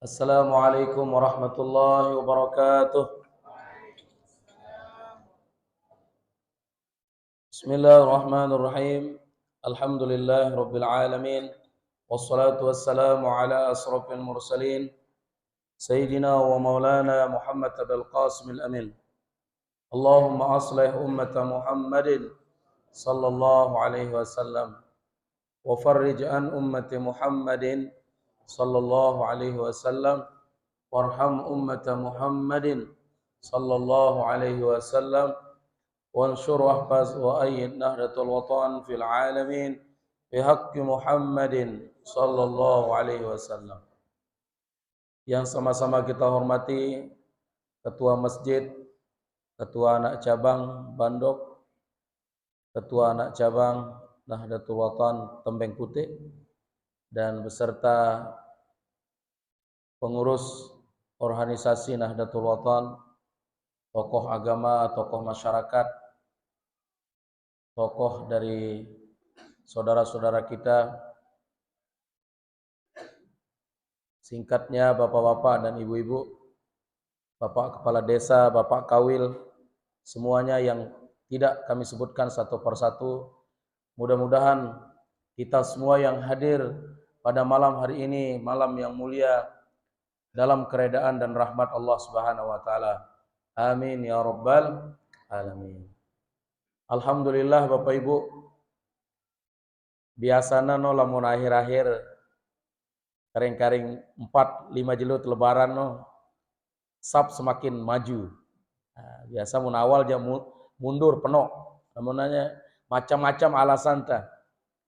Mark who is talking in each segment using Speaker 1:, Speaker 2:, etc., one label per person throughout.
Speaker 1: Assalamualaikum warahmatullahi wabarakatuh. Bismillahirrahmanirrahim. Alhamdulillahi rabbil alamin. Wassalatu wassalamu ala asrafil mursalin. Sayyidina wa maulana Muhammad Abul Qasim al-Amin. Allahumma aslih ummata Muhammadin sallallahu alaihi wasallam. Wa farrij an ummati Muhammadin sallallahu alaihi wasallam. Warham ummata Muhammadin sallallahu alaihi wasallam. وانشر واحفظ وأيد نهضة الوطن في العالمين بحق محمد صلى الله عليه wasallam. Yang sama-sama kita hormati Ketua Masjid, Ketua Anak Cabang Bandok, Ketua Anak Cabang Nahdlatul Watan Tembeng Putih, dan beserta pengurus organisasi Nahdlatul Watan, tokoh agama, tokoh masyarakat, tokoh dari saudara-saudara kita, singkatnya bapak-bapak dan ibu-ibu, bapak kepala desa, bapak kawil, semuanya yang tidak kami sebutkan satu persatu. Mudah-mudahan kita semua yang hadir pada malam hari ini, malam yang mulia, dalam keredaan dan rahmat Allah Subhanahu wa taala. Amin ya rabbal alamin. Alhamdulillah Bapak Ibu, biasana no lamun akhir-akhir karing-karing 4-5 jelut lebaran no sab semakin maju. Nah, biasa mun awal jam mundur penuh. Namunnya macam-macam alasan tah.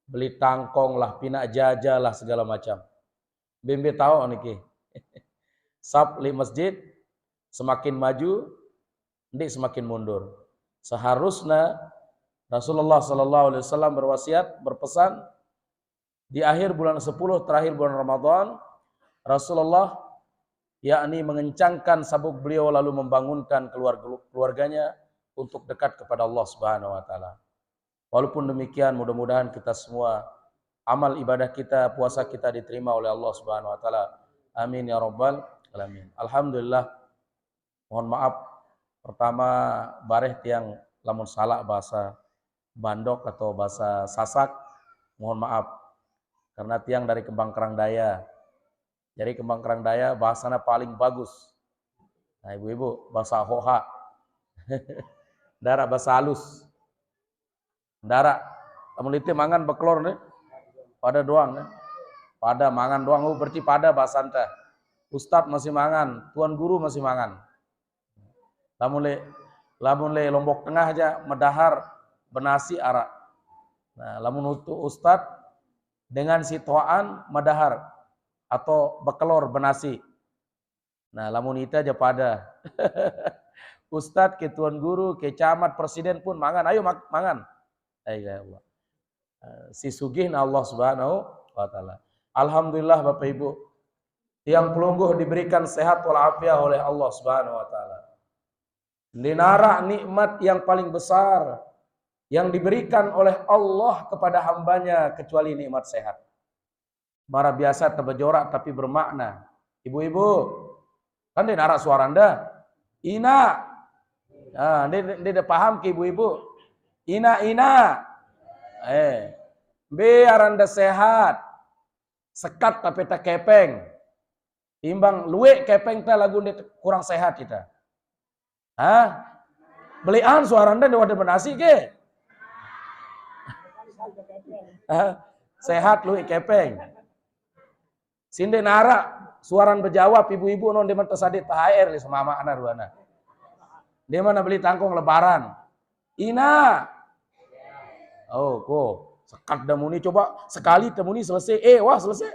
Speaker 1: Beli tangkong lah, pinak jajah lah segala macam. Bimbe tahu niki. Sab li masjid semakin maju, ndik semakin mundur. Seharusnya Rasulullah sallallahu alaihi wasallam berwasiat, berpesan di akhir bulan 10 terakhir bulan Ramadan, Rasulullah yakni mengencangkan sabuk beliau lalu membangunkan keluarganya untuk dekat kepada Allah Subhanahu wa taala. Walaupun demikian, mudah-mudahan kita semua amal ibadah kita, puasa kita diterima oleh Allah Subhanahu wa taala. Amin ya rabbal alamin. Alhamdulillah. Mohon maaf pertama bareh tiang lamun salah bahasa Bandok atau bahasa Sasak, mohon maaf karena tiang dari Kembang Kerangdaya. Jadi Kembang Kerangdaya bahasanya paling bagus. Nah ibu-ibu bahasa Hoha. Dara bahasa halus. Dara lamun itu mangan beklor nih. Pada doang nih. Pada mangan doang, berarti pada bahasa anta. Ustadz masih mangan, tuan guru masih mangan. Lamun le Lombok Tengah aja medahar benasi arak. Nah, lamun ustad dengan situaan medahar atau bekelor benasi. Nah, lamun itu aja pada. Ustad ke tuan guru, ke camat, presiden pun mangan. Ayo mangan. Ya Allah. Si sugih Allah Subhanahu wa taala. Alhamdulillah Bapak Ibu, yang pelungguh diberikan sehat walafiat oleh Allah Subhanahu wa taala. Linara nikmat yang paling besar yang diberikan oleh Allah kepada hambanya kecuali nikmat sehat. Mara biasa terbejorak tapi bermakna. Ibu-ibu, kan dia narak suara anda. Ina. Nah, dia paham ke ibu-ibu. Ina. Biar anda sehat. Sekat tapi tak kepeng. Timbang luwe kepeng ta lagu dia kurang sehat kita. Hah? Belian suara anda dia wadah benasi ke? Sehat lu kepeng. Sinde nara suaran berjawab ibu-ibu non deman tersadit THR li sama anak ruana. Dia mana beli tangkong lebaran. Ina. Oh, kok sekat damuni coba sekali temuni selesai. Wah selesai.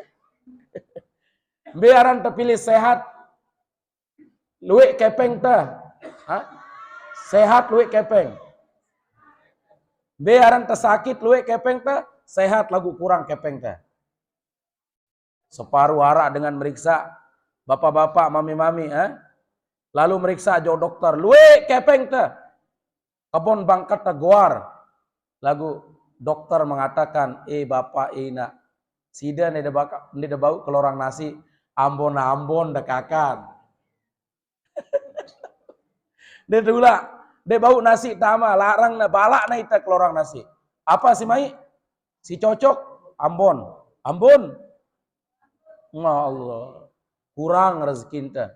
Speaker 1: Biaran terpilih sehat. Luik kepeng ta. Hah? Sehat luik kepeng. Biaran tersakit luik kepeng ta. Sehat lagu kurang kepeng ta. Separuh arak dengan meriksa bapak-bapak, mami-mami, lalu meriksa jo dokter, luwe kepeng ta. Kebon bangkat teguar. Lagu dokter mengatakan, bapak ina, sida nida bau kelorang nasi, Ambon dekakan. Dia dulu dia bau nasi tama larang na balak na ita kelorang nasi. Apa sih mai? Si cocok Ambon. Ya Allah. Kurang rezeki kita.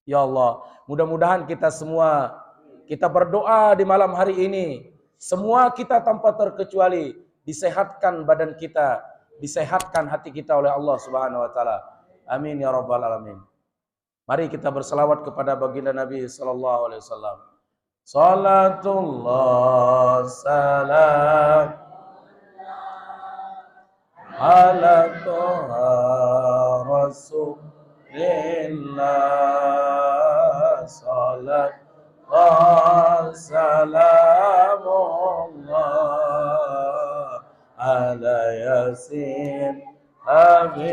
Speaker 1: Ya Allah, mudah-mudahan kita semua kita berdoa di malam hari ini. Semua kita tanpa terkecuali disehatkan badan kita, disehatkan hati kita oleh Allah Subhanahu wa taala. Amin ya rabbal alamin. Mari kita berselawat kepada baginda Nabi sallallahu alaihi wasallam. Salatullah salam ala toha rasulillah. Salatullah salamullah ala yasin habibillah.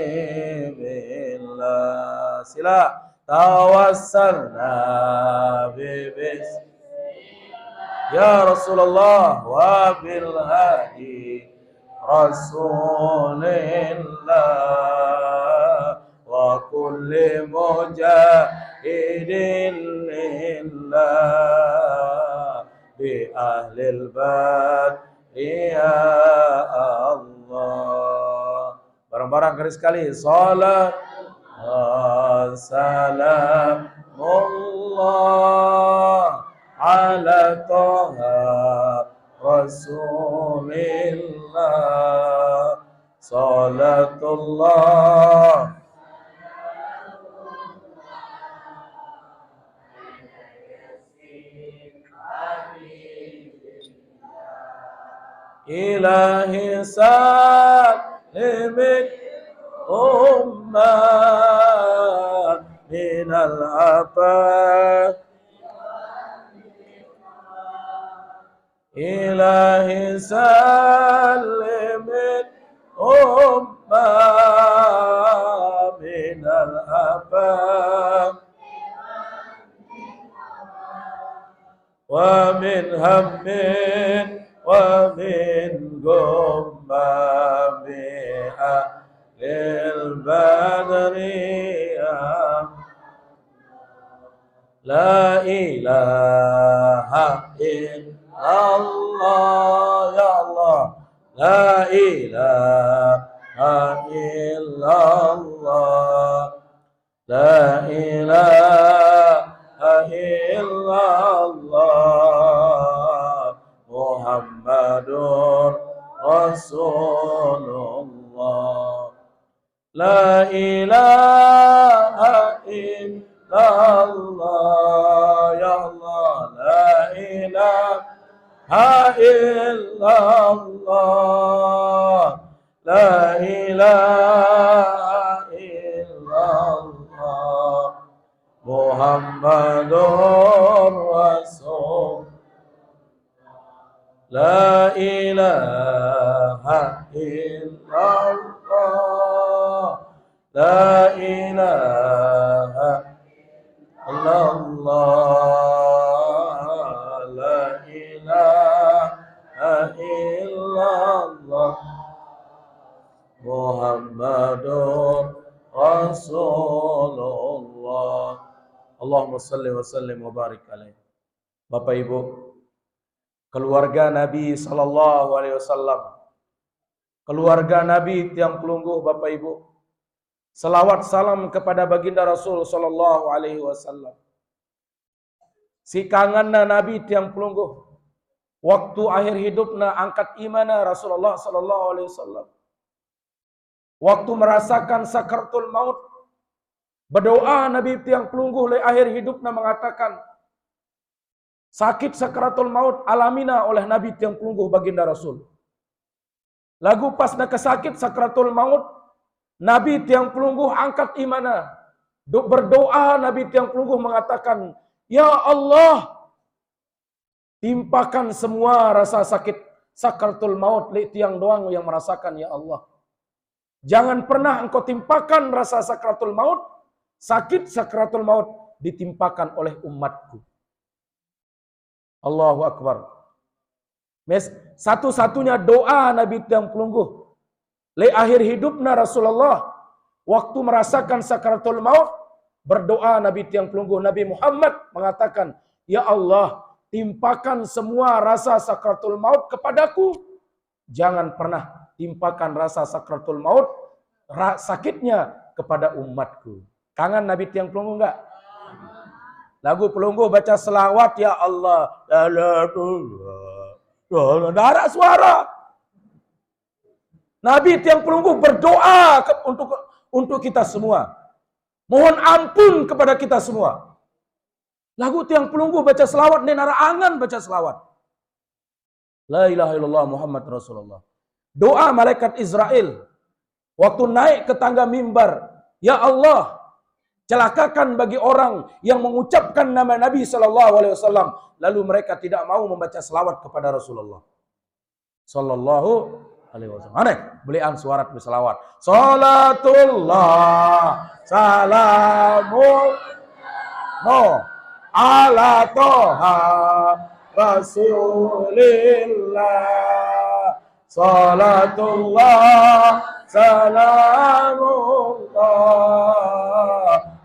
Speaker 1: Sila tawassalna bibis ya Rasulullah wa bil hadi Rasulillah wa kulli mujahidin lillah bi ahlil bad ya Allah. Barang-barang keris sekali. Salat salamullah ala toha rasulillah. Salatullah ilahi salimin ummah minal afat ilahi salimin ummah minal afat wa min hammin wa min gumma bi'a lil badri la ilaha illallah ya Allah la ilaha illallah la ilaha illallah Muhammadur Rasulullah la ilaha illallah ya Allah la ilaha illallah la ilaha illallah Muhammadur Rasul la ilaha illallah la ilaha illallah la ilaha illallah Muhammadur Rasulullah. Allahumma salli wa sallim wa barik alaih. Bapak Ibu, keluarga Nabi sallallahu alaihi wasallam, keluarga Nabi tiang pelungguh, Bapak Ibu, selawat salam kepada baginda Rasul sallallahu alaihi wasallam. Si kangenna Nabi tiang pelungguh, waktu akhir hidupna angkat imana Rasulullah sallallahu alaihi wasallam. Waktu merasakan sakaratul maut, berdoa Nabi tiang pelungguh le akhir hidupna mengatakan, sakit sakaratul maut alamina oleh Nabi tiang pelungguh baginda Rasul. Lagu pas nak sakit sakaratul maut, Nabi tiang pelungguh angkat imana. Berdoa Nabi tiang pelungguh mengatakan, ya Allah, timpakan semua rasa sakit sakaratul maut li tiang doang yang merasakan ya Allah. Jangan pernah engkau timpakan rasa sakaratul maut, sakit sakaratul maut ditimpakan oleh umatku. Allahu Akbar. Satu-satunya doa Nabi tiang pelungguh le akhir hidupna Rasulullah waktu merasakan sakaratul maut, berdoa Nabi tiang pelungguh Nabi Muhammad mengatakan, "Ya Allah, timpakan semua rasa sakaratul maut kepadaku. Jangan pernah timpakan rasa sakaratul maut, sakitnya kepada umatku." Kangen Nabi tiang pelungguh enggak? Lagu pelungguh baca selawat, "Ya Allah, tidak ada suara. Nabi tiang pelungguh berdoa untuk kita semua. Mohon ampun kepada kita semua. Lagu tiang pelungguh baca selawat, nenara angan baca selawat. La ilaha illallah Muhammad Rasulullah. Doa malaikat Israel waktu naik ke tangga mimbar, "Ya Allah, celakakan bagi orang yang mengucapkan nama Nabi SAW, lalu mereka tidak mau membaca selawat kepada Rasulullah Sallallahu Alaihi Wasallam." Aneh, belian suara berselawat. Salatullah, salamul, ala toha Rasulillah. Salatullah, salamullah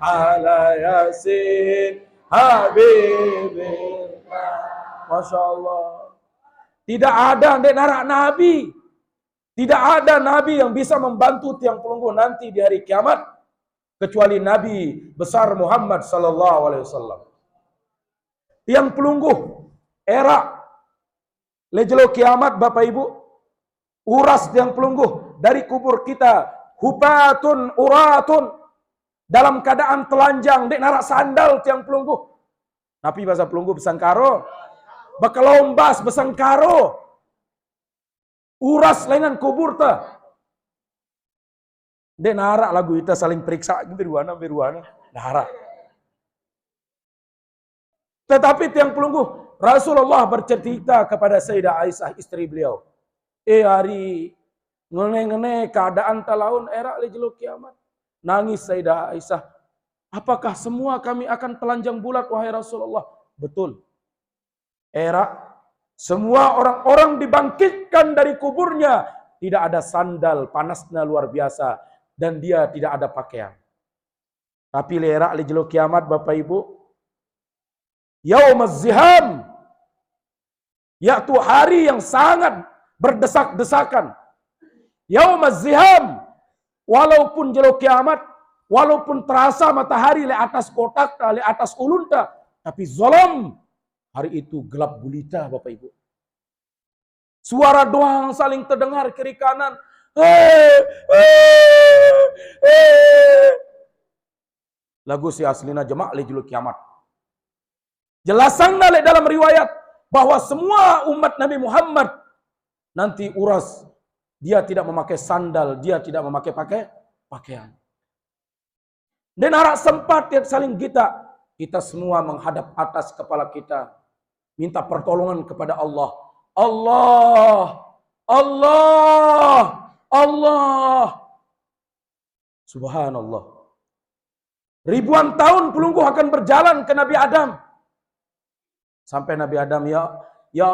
Speaker 1: ala yasin habibillah. Masya Allah. Tidak ada narak Nabi. Tidak ada Nabi yang bisa membantu tiang pelungguh nanti di hari kiamat kecuali Nabi besar Muhammad sallallahu alaihi wasallam. Tiang pelungguh era lejelo kiamat Bapak Ibu, uras tiang pelungguh dari kubur kita, hubatun uratun, dalam keadaan telanjang, dek narak sandal tiang pelungguh. Nabi bahasa pelungguh besangkaro, bakalombas besangkaro. Uras lainan kubur ta. Dek narak lagu kita saling periksa beruana. Narak. Tetapi tiang pelungguh, Rasulullah bercerita kepada Sayyidah Aisyah istri beliau. Hari ngene-ngene keadaan talaun era lejelo kiamat. Nangis Sayyidah Aisyah. Apakah semua kami akan telanjang bulat wahai Rasulullah? Betul. Era semua orang-orang dibangkitkan dari kuburnya, tidak ada sandal, panasnya luar biasa, dan dia tidak ada pakaian. Tapi lerak lejelo kiamat Bapak Ibu, yaumaz ziham, yaitu hari yang sangat berdesak-desakan. Yaumaz ziham, walaupun jelo kiamat, walaupun terasa matahari le atas kotak, le atas ulunta, tapi zolam. Hari itu gelap gulita Bapak Ibu. Suara doang saling terdengar kiri kanan. Lagu si aslina jemak lejulu kiamat. Jelasan nalik dalam riwayat bahwa semua umat Nabi Muhammad nanti uras. Dia tidak memakai sandal, dia tidak memakai pakaian. Dan arak sempat yang saling kita semua menghadap atas kepala kita. Minta pertolongan kepada Allah. Allah. Subhanallah. Ribuan tahun pelungguh akan berjalan ke Nabi Adam. Sampai Nabi Adam, ya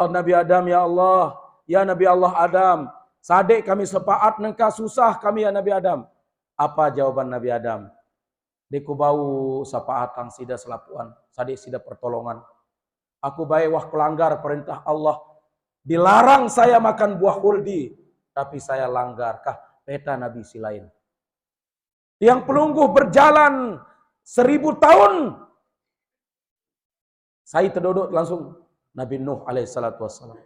Speaker 1: Nabi Adam, ya Allah. Ya Nabi Allah Adam. Sadek kami sepaat nengka susah kami ya Nabi Adam. Apa jawaban Nabi Adam? Deku bau sapaat kang sida selapuan. Sadek sida pertolongan. Aku baik wah pelanggar perintah Allah. Dilarang saya makan buah khuldi. Tapi saya langgar. Kah peta Nabi si lain. Yang pelungguh berjalan 1000 tahun. Saya terduduk langsung. Nabi Nuh alaihissalatu wassalam.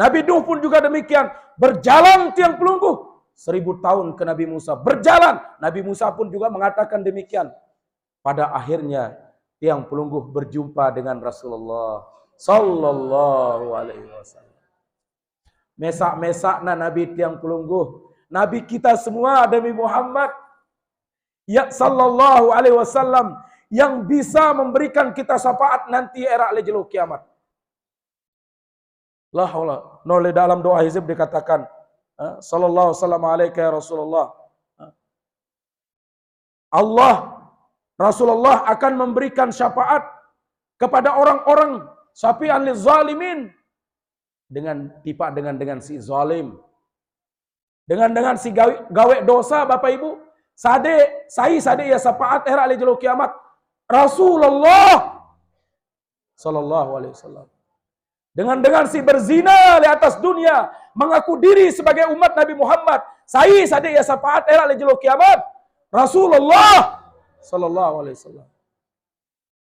Speaker 1: Nabi Nuh pun juga demikian. Berjalan tiang pelungguh. 1000 tahun ke Nabi Musa. Berjalan. Nabi Musa pun juga mengatakan demikian. Pada akhirnya tiang pelungguh berjumpa dengan Rasulullah Sallallahu Alaihi Wasallam. Mesak-mesakna Nabi tiang pelungguh. Nabi kita semua Nabi Muhammad ya Sallallahu Alaihi Wasallam yang bisa memberikan kita syafaat nanti era lejelo kiamat. La haula. Noleh dalam doa hizib dikatakan Sallallahu Wasallam alaika ya Rasulullah. Rasulullah akan memberikan syafaat kepada orang-orang syafi'an lil zalimin dengan si zalim. Dengan si gawe dosa Bapak Ibu, Sade ya sapaat era le jelo kiamat Rasulullah sallallahu alaihi wasallam. Dengan si berzina di atas dunia, mengaku diri sebagai umat Nabi Muhammad. Sade ya sapaat era le jelo kiamat Rasulullah sallallahu alaihi wasallam.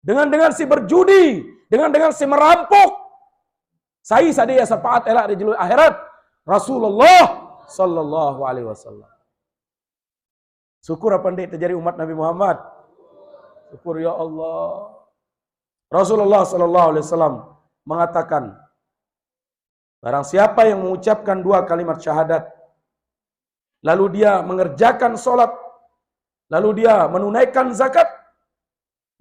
Speaker 1: Dengan si berjudi, dengan si merampok. Sade ya sapaat era le jelo akhirat Rasulullah sallallahu alaihi wasallam. Syukur apa ndik terjadi umat Nabi Muhammad? Syukur ya Allah. Rasulullah sallallahu alaihi wasallam mengatakan, barang siapa yang mengucapkan 2 kalimat syahadat, lalu dia mengerjakan solat, lalu dia menunaikan zakat,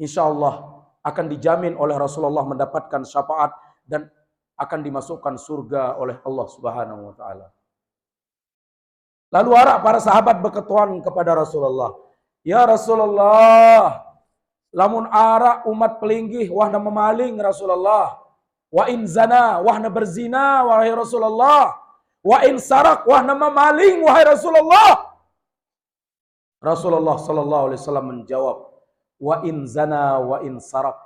Speaker 1: insyaallah akan dijamin oleh Rasulullah mendapatkan syafaat dan akan dimasukkan surga oleh Allah Subhanahu wa taala. Lalu para sahabat berketuan kepada Rasulullah, "Ya Rasulullah, lamun umat pelinggih wahna memaling Rasulullah, wa in zana wahna berzina wahai Rasulullah, wa in sarak wahna memaling wahai Rasulullah." Rasulullah sallallahu alaihi wasallam menjawab, "Wa in zana wa in sarak."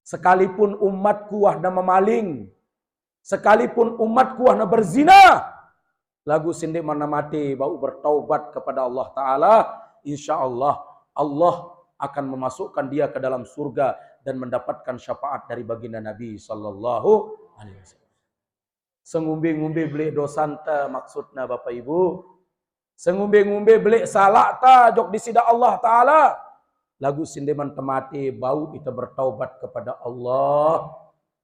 Speaker 1: Sekalipun umatku wahna memaling, sekalipun umatku wahna berzina, lagu sindik mana mati bau bertaubat kepada Allah Ta'ala, insyaallah Allah akan memasukkan dia ke dalam surga dan mendapatkan syafaat dari baginda Nabi sallallahu alaihi wasallam. Sengumbi-ngumbi belik dosanta maksudna Bapak Ibu. Sengumbi-ngumbi belik salah ta jok di sida Allah Ta'ala. Lagu sindiman temati bau kita bertaubat kepada Allah,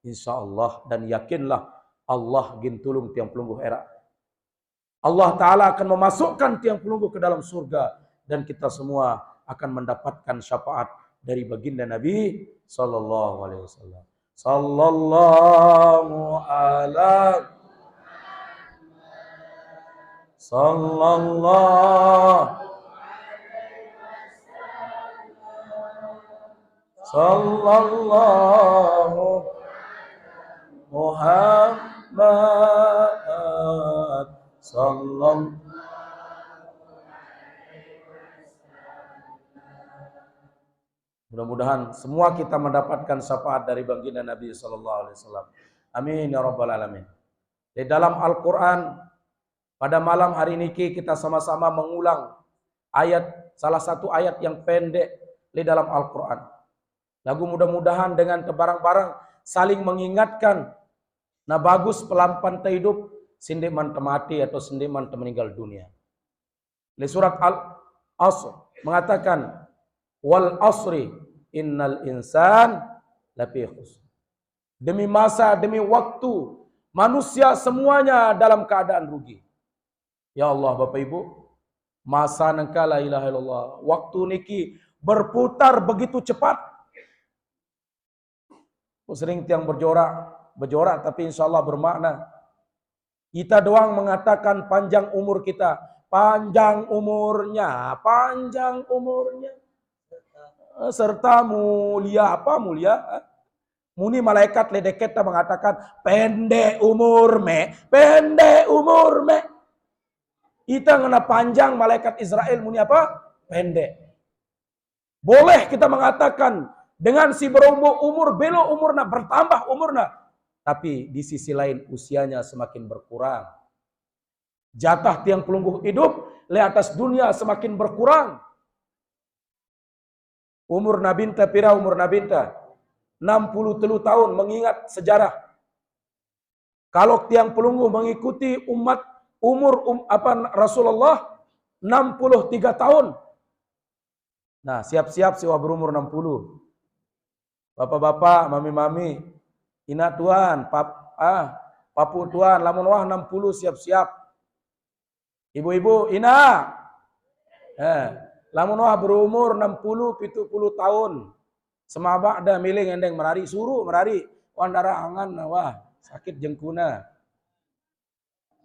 Speaker 1: insyaallah, dan yakinlah Allah gintulung tiang pelungguh era. Allah Ta'ala akan memasukkan tiang pelunggu ke dalam surga dan kita semua akan mendapatkan syafaat dari baginda Nabi sallallahu alaihi wasallam. Sallallahu ala sallallahu Muhammad sallallahu. Mudah-mudahan semua kita mendapatkan syafaat dari baginda Nabi sallallahu alaihi wasallam. Amin ya rabbal alamin. Di dalam Al-Qur'an pada malam hari ini kita sama-sama mengulang salah satu ayat yang pendek di dalam Al-Qur'an. Lagu mudah-mudahan dengan kebarang-barang saling mengingatkan. Nah bagus pelampan hidup sindiman temati atau sindiman meninggal dunia. Di surat Al-Asr mengatakan, wal asri innal insan lafi khusr. Demi masa, demi waktu, manusia semuanya dalam keadaan rugi. Ya Allah Bapak Ibu, masa nangka la ilaha illallah, waktu niki berputar begitu cepat. Sering tiang berjorak tapi insyaallah bermakna. Kita doang mengatakan panjang umur kita, panjang umurnya, serta mulia. Apa mulia? Muni malaikat ledeket mengatakan pendek umur me. Kita ngena panjang, malaikat Israel muni apa? Pendek. Boleh kita mengatakan dengan si berumur belo umurna bertambah umurna, tapi di sisi lain usianya semakin berkurang. Jatah tiang pelungguh hidup le atas dunia semakin berkurang. Umur Nabinta pira umur Nabinta 63 tahun, mengingat sejarah. Kalau tiang pelungguh mengikuti umur Rasulullah 63 tahun. Nah, siap-siap siwa berumur 60. Bapak-bapak, mami-mami, ina tuan, papu tuan, lamun wah 60 siap-siap. Ibu-ibu, ina. Lamun wah berumur 60, 70 tahun. Semabak dah milih endeng merari, suruh merari. Wandara angan, wah sakit jengkuna.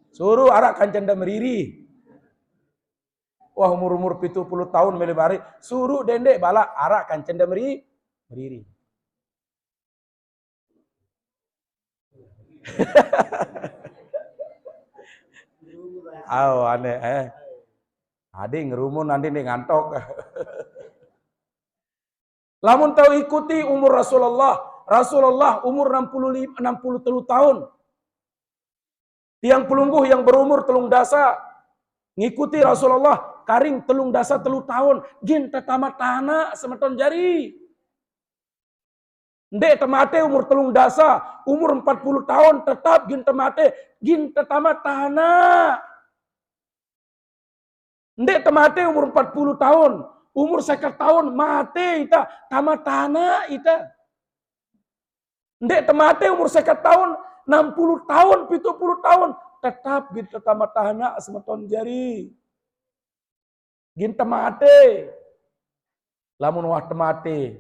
Speaker 1: Suruh arak kancanda meriri. Wah umur 70 tahun milih merari, suruh dendek bala arak kancanda meriri. Aneh. Ade ngerumun nanti nih ngantok. Lamun tahu ikuti umur Rasulullah umur 63 tahun. Tiang pelungguh yang berumur telung dasa ngikuti Rasulullah karing telung dasa telu tahun gin tetamat tanah semeton jari. Ndek temate umur telung dasa umur 40 tahun tetap gin temate gin tetamat tanah. Ndek temate umur 40 tahun umur 50 tahun mate ita tamat tanah ita. Ndek temate umur 50 tahun 60 tahun, 70 tahun, tetap ginta tamat tahanak semeton jari. Ginta mate. Lamun wah temate.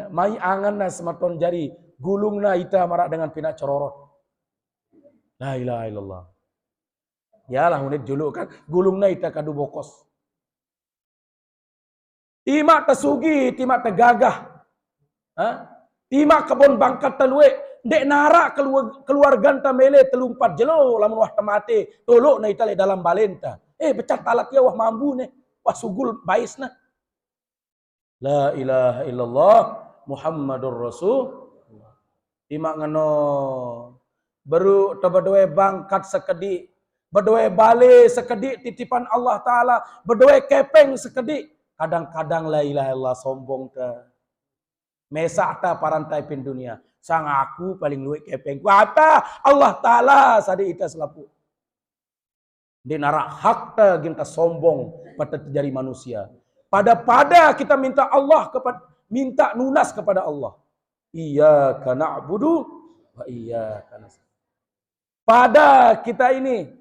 Speaker 1: Mai angan na semeton jari. Gulung na ita marak dengan pinak cororot. La ilaha illallah. Yalah unit julu kan. Gulung na ita kadu bokos. Timak tesugi, timak tegagah. Timak kebon bangkat telue. Dek narak keluarga ta mele telumpat jelo lamun wah temate tolok na itale dalam balenta. Becat talat ya wah mambu ne. Wah sugul bais na. La ilaha illallah Muhammadur Rasul. Timak ngano baru tabadoe bangkat sekedi. Berdoe bale sekedi titipan Allah Ta'ala. Berdoe kepeng sekedi. Kadang-kadang la ilaha illallah sombong ta. Mesak ta parantai pin dunia. Sang aku paling luwek kepeng. Apa? Allah Ta'ala sadi ita selapu. Di narak hak ta ginta sombong pada terjadi manusia. Pada kita minta Allah minta nunas kepada Allah. Iyyaka na'budu wa iyyaka nasta'in. Pada kita ini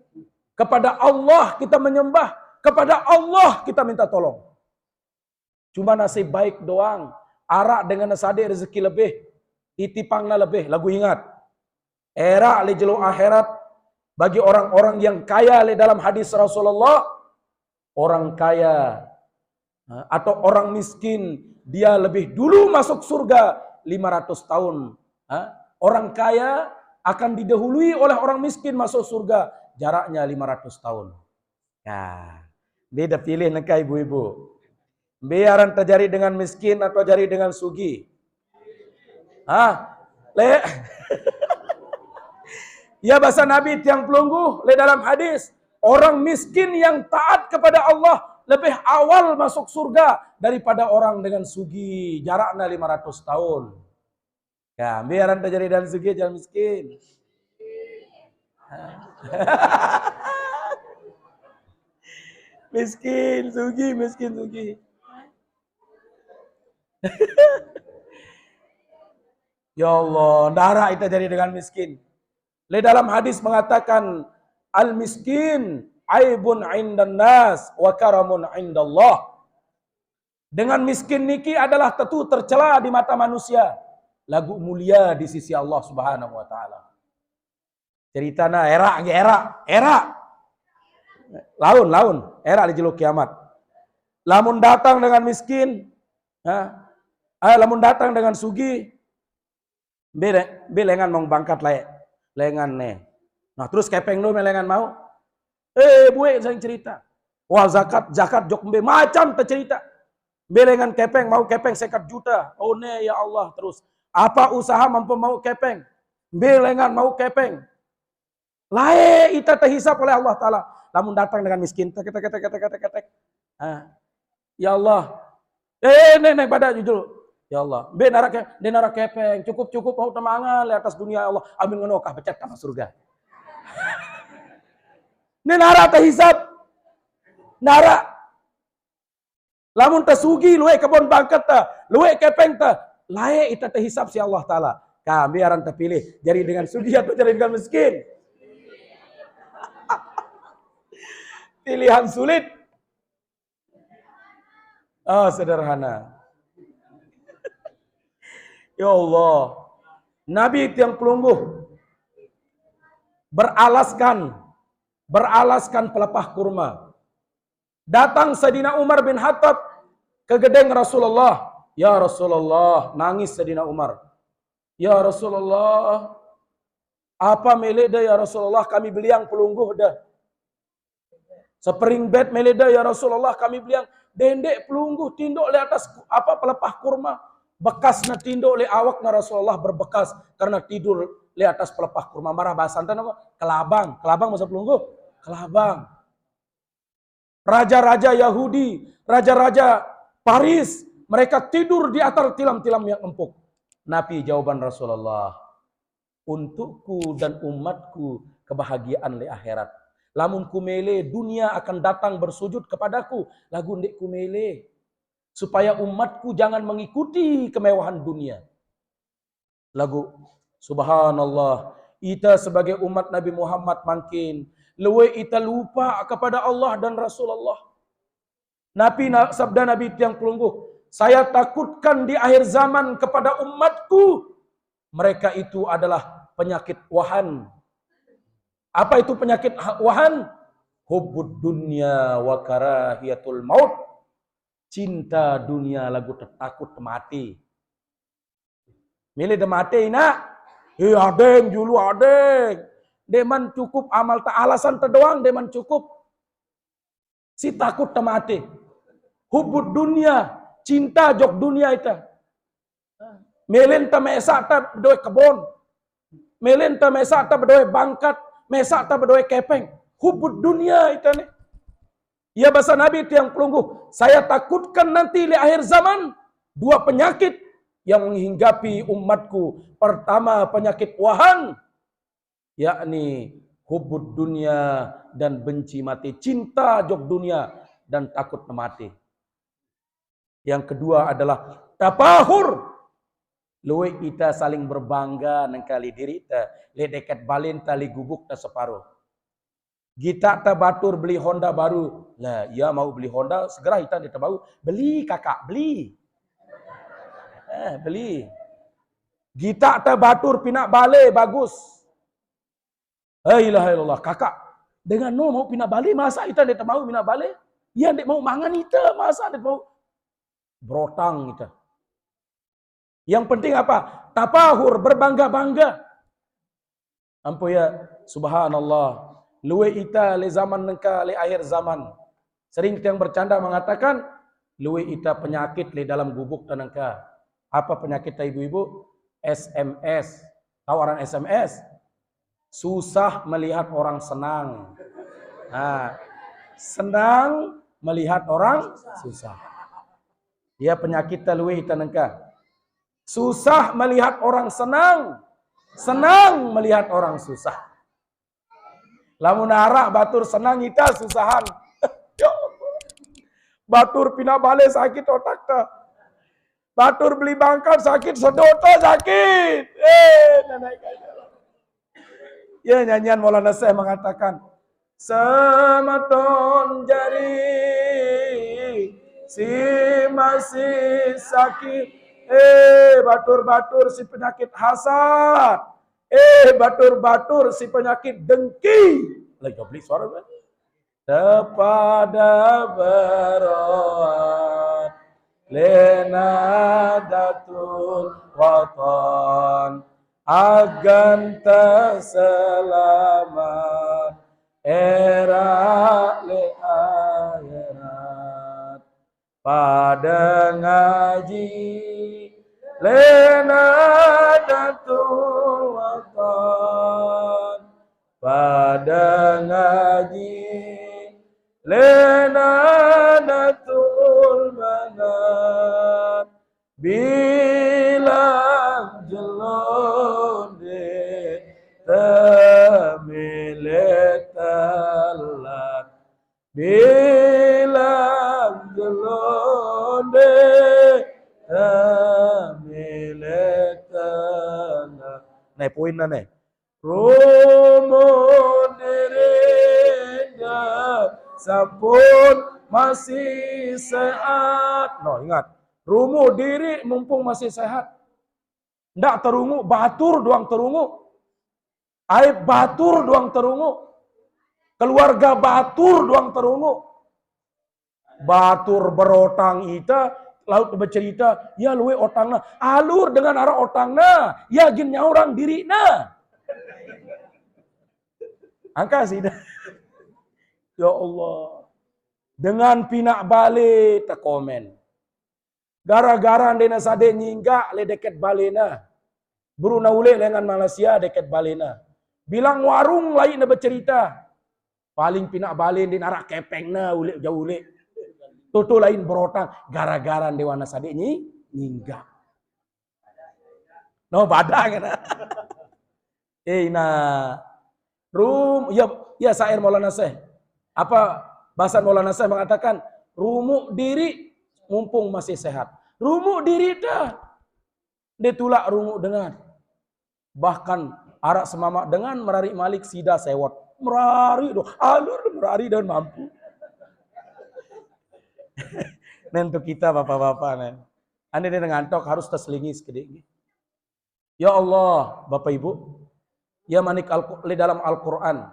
Speaker 1: kepada Allah kita menyembah, kepada Allah kita minta tolong. Cuma nasib baik doang. Arak dengan nasade rezeki lebih. Titipangna lebih. Lagu ingat. Era le jelo akhirat. Bagi orang-orang yang kaya le dalam hadis Rasulullah. Orang kaya. Atau orang miskin. Dia lebih dulu masuk surga 500 tahun. Orang kaya akan didahului oleh orang miskin masuk surga. Jaraknya 500 tahun. Ya. Dia dah pilih nekah ibu-ibu. Biaran terjadi dengan miskin atau jari dengan sugi. Ya bahasa Nabi tiang pelungguh le dalam hadis. Orang miskin yang taat kepada Allah lebih awal masuk surga daripada orang dengan sugi. Jaraknya 500 tahun. Ya, biaran terjadi dengan sugi jangan miskin. Miskin sugi. Ya Allah, darah itu jadi dengan miskin. Le dalam hadis mengatakan al miskin aibun indan nas wa karamun indallah. Dengan miskin niki adalah tentu tercela di mata manusia, lagu mulia di sisi Allah Subhanahu wa taala. Ceritana era. Laun, era di jeluk kiamat. Lamun datang dengan miskin, lamun datang dengan sugi, belengan mau bangkat lengan nih. Nah terus kepeng do melengan mau. Buwe saya cerita. Wah zakat jok mbe macam tercerita. Belengan kepeng mau kepeng 1 juta. Oh ne ya Allah terus. Apa usaha mampu mau kepeng? Belengan mau kepeng. Lae ita terhisap oleh Allah Ta'ala. Lamun datang dengan miskin. Ya Allah. Nenek pada jujur. Ya Allah, narak kepeng, cukup mau temangan di atas dunia Allah. Amin ngenokah pecat sama surga. Ini nara terhisap. Nara. Lamun tersugi, luwe kebon bangkat ta, luwe kepeng ta. Lae ita terhisap si Allah Ta'ala. Kami aran terpilih. Jadi dengan sugi atau jadi dengan miskin? Pilihan sulit. Sederhana. Ya Allah, Nabi tiang pelungguh beralaskan pelepah kurma. Datang Sayyidina Umar bin Khattab ke gedeng Rasulullah. Ya Rasulullah, nangis Sayyidina Umar. Ya Rasulullah, apa milik dah ya Rasulullah, kami beli yang pelungguh dah. Sepering bed meleda ya Rasulullah, kami bilang dendek pelungguh tinduk le atas pelepah kurma. Bekasnya tinduk le awakna Rasulullah berbekas karena tidur le atas pelepah kurma. Marah bahasa antan apa? Kelabang. Kelabang masa pelungguh? Kelabang. Raja-raja Yahudi, raja-raja Paris, mereka tidur di atas tilam-tilam yang empuk. Nabi jawaban Rasulullah, untukku dan umatku kebahagiaan le akhirat. Lamun kumele dunia akan datang bersujud kepadaku, lagu ndek kumele supaya umatku jangan mengikuti kemewahan dunia. Lagu subhanallah, kita sebagai umat Nabi Muhammad makin lewe kita lupa kepada Allah dan Rasulullah. Sabda Nabi yang pelungguh, saya takutkan di akhir zaman kepada umatku, mereka itu adalah penyakit wahan. Apa itu penyakit wahan? Hubbud dunya wa karahiyatul maut. Cinta dunia lagu takut mati. Milih de mati nak. Adeng julu adeng. Deman cukup amal tak alasan terdoang deman cukup. Si takut mati. Hubbud dunya, cinta jok dunia itu. Melen ta mesa ta bedoy kebon. Melen ta mesa ta bedoy bangkat. Mesa tak berdoa kepeng. Hubud dunia itu nih. Ya bahasa Nabi itu yang pelungguh. Saya takutkan nanti di akhir zaman dua penyakit yang menghinggapi umatku. Pertama penyakit wahan, yakni hubud dunia dan benci mati. Cinta jok dunia dan takut mati. Yang kedua adalah tapahur. Luwe kita saling berbangga nengkali diri kita. Le dekat balin tali gubuk ta separuh. Kita ta batur beli Honda baru. Lah, ya mau beli Honda, segera kita dia baru. Beli kakak, beli. Beli. Kita ta batur pinak bale bagus. La ilaha illallah, kakak. Dengan no mau pinak bale, masa kita dia mau pinak bale? Ya dia mau mangan kita, masa dia mau brotang kita. Yang penting apa? Tapahur, berbangga-bangga. Ampu ya, subhanallah. Luwe ita le zaman nengka le akhir zaman. Sering yang bercanda mengatakan, luwe ita penyakit le dalam gubuk tanengka. Apa penyakit ibu-ibu? SMS. Tahu orang SMS? Susah melihat orang senang. Nah, senang melihat orang susah. Ya penyakit luwe ita nengka. Susah melihat orang senang. Senang melihat orang susah. Lamun arak batur senang kita susahan. Batur pindah balik sakit otak ta. Batur beli bangkat sakit sedoto sakit. Ya nyanyian Maulana Syekh mengatakan, sematon jari si masih sakit. Batur-batur si penyakit hasad. Batur-batur si penyakit dengki. Lagi kau beli suara kan? Kepada beroat lena datul watan agan terselamat era le akhirat pada ngaji lena datul watan pada ngaji lena datul manat bilang jelonde temile talat bilang jelonde Nih poinnya nih. Rumun dirinya sampun masih sehat. No, ingat. Rumu diri mumpung masih sehat. Ndak terungu, batur doang terungu. Aib batur doang terungu. Keluarga batur doang terungu. Batur berotang ita laut bercerita, ya luwe otangna, alur dengan arah otangna, ya ginnya orang dirina. Angka sih dah. Ya Allah. Dengan pinak balik terkomen. Gara-gara dena sade nyinggak le deket balena. Bruna ule dengan Malaysia deket balena. Bilang warung lain na bercerita. Paling pinak balen din arak kepeng na ule jauh ule. Toto lain berotang gara-gara dewana sade nyinggak. No badak kena. Ya syair Maulana Syekh. Apa bahasa Maulana Syekh mengatakan rumuk diri mumpung masih sehat. Rumuk diri dah. Dia tulak rumuk dengar. Bahkan arak semamak dengan merari malik sida sewot. Merari doh, alur merari dan mampu. Nentu kita bapak-bapak nih. Anda dia ngantok harus terselingi sekedip. Ya Allah, Bapak Ibu, ya manik dalam Al-Quran,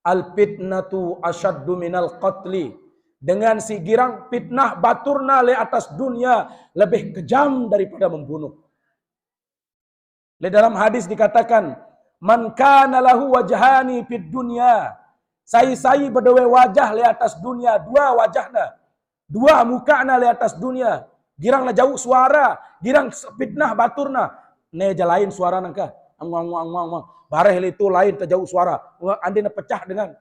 Speaker 1: al-fitnatu asyaddu minal qatli. Dengan si girang fitnah baturna le atas dunia lebih kejam daripada membunuh. Le dalam hadis dikatakan, man kana lahu wajhani fid dunya. Sai berdua wajah le atas dunia, dua wajahna. Dua mukana le atas dunia. Girang na jauh suara, girang fitnah baturna. Neja lain suara nangka. Ang. Bareh itu lain terjauh suara. Andina pecah dengan.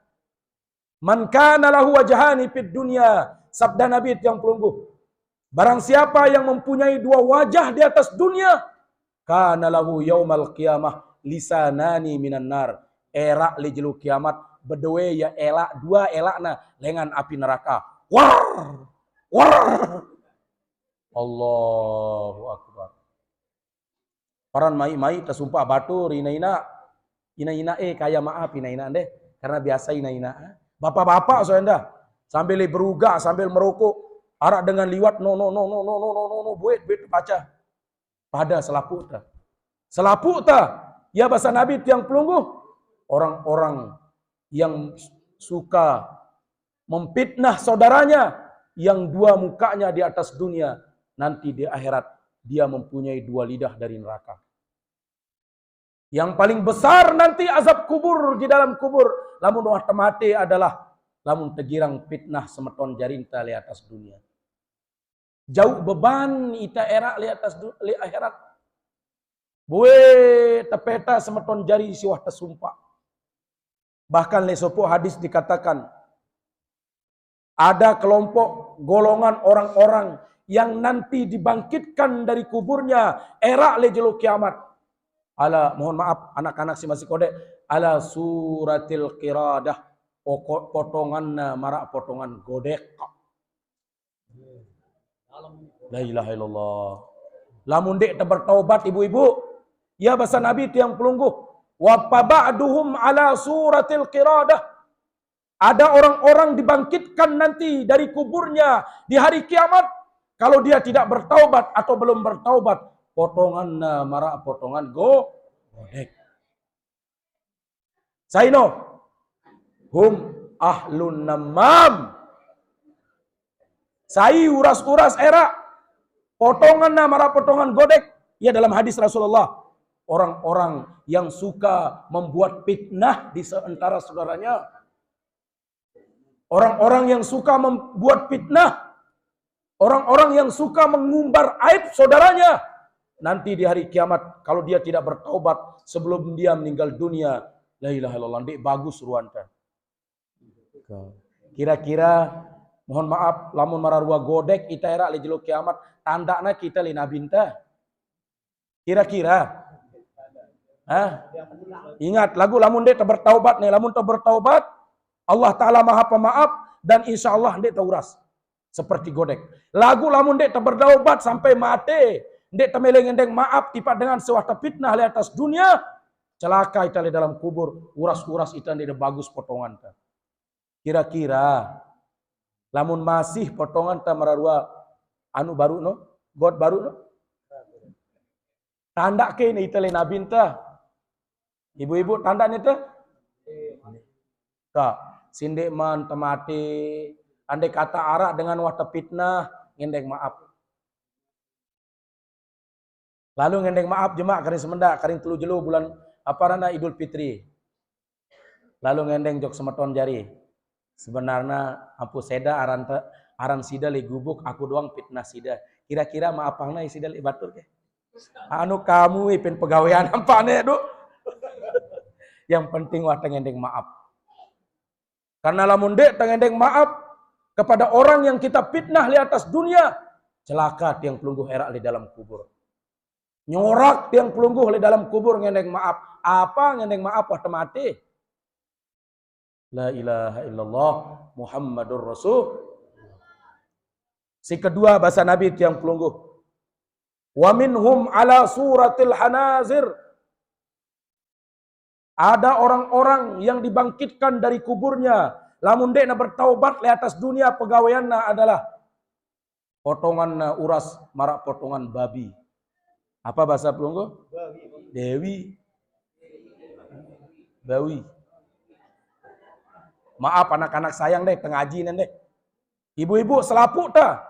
Speaker 1: Man kana lahu wajhani fid dunya. Sabda Nabi yang pelungguh. Barang siapa yang mempunyai dua wajah di atas dunia. Kana lahu yaumal qiyamah lisanani minan nar. Erak li jelu kiamat. Berdua ya elak. Dua elakna lengan api neraka. War. Allahu Akbar. Paran mai tersumpah batur ina kaya maaf ina deh karena biasa ina. Bapak-bapak soalnya sambil berugak sambil merokok arak dengan liwat no buat baca pada selaput ta ya bahasa Nabi tiang pelungguh orang-orang yang suka memfitnah saudaranya yang dua mukanya di atas dunia nanti di akhirat dia mempunyai dua lidah dari neraka. Yang paling besar nanti azab kubur di dalam kubur. Lamun waktu mati adalah lamun tegirang fitnah semeton jarinta di atas dunia. Jauh beban ita erak di atas li akhirat. Bue tepeta semeton jari siwah tersumpah. Bahkan le sopo hadis dikatakan ada kelompok golongan orang-orang yang nanti dibangkitkan dari kuburnya era lejelo kiamat. Ala mohon maaf anak-anak si masih kode ala suratil qiradah potongan marak potongan godek. La ilaha illallah. Lamun dek bertaubat ibu-ibu ya bahasa Nabi tiang pelungguh wa ba'duhum ala suratil qiradah. Ada orang-orang dibangkitkan nanti dari kuburnya di hari kiamat. Kalau dia tidak bertaubat atau belum bertaubat, potongan marak potongan godek. Saino, hum ahlun namam. Sai uras-uras era, potongan marak potongan godek. Ya dalam hadis Rasulullah, orang-orang yang suka membuat fitnah di antara saudaranya. Orang-orang yang suka membuat fitnah. Orang-orang yang suka mengumbar aib saudaranya. Nanti di hari kiamat, kalau dia tidak bertaubat sebelum dia meninggal dunia. La ilaha illallah, bagus ruanta. Kira-kira, mohon maaf, lamun mararua godek, ita era le jelo kiamat, tandakna kita li nabinta. Kira-kira. Ingat, lagu lamun dek bertaubat nih, lamun bertaubat, Allah Ta'ala maha pemaaf, dan insya Allah dek tauras. Seperti godek. Lagu lamun dek berdaubat sampai mati. Dek temeleng-endeng maaf tipat dengan sewaktu fitnah di atas dunia. Celaka ita di dalam kubur. Uras-uras ita di bagus potongan. Kira-kira. Lamun masih potongan ta mararua. Anu baru no. God baru no. Tanda ke ini ita li nabinta. Ibu-ibu tanda ni ta. Kak. Sindek man temati. Andai kata arak dengan waktu fitnah, ngendeng maaf. Lalu ngendeng maaf jemaah karing semendak, karing telu jelu bulan apa rana Idul Fitri. Lalu ngendeng jok semeton jari. Sebenarnya ampu seda aran sida li gubuk, aku doang fitnah sida. Kira-kira maapangna sida li batur ke? Anu kamu ipin pegawaian ampane du. Yang penting wah tengendeng maaf. Karena lamun dek tengendeng maaf kepada orang yang kita fitnah di atas dunia, celaka tiang pelungguh erak di dalam kubur. Nyorak tiang pelungguh di dalam kubur ngendeng maaf. Apa ngendeng maaf wah mati? La ilaha illallah Muhammadur Rasul. Si kedua bahasa Nabi tiang pelungguh. Wa minhum ala suratil hanazir. Ada orang-orang yang dibangkitkan dari kuburnya. Lamun dekna bertaubat di atas dunia, pegawaianna adalah potongan uras marak potongan babi. Apa bahasa pelungguh? Dewi. Bawi. Maaf anak-anak sayang deh, tengaji deh. Ibu-ibu selapuk dah.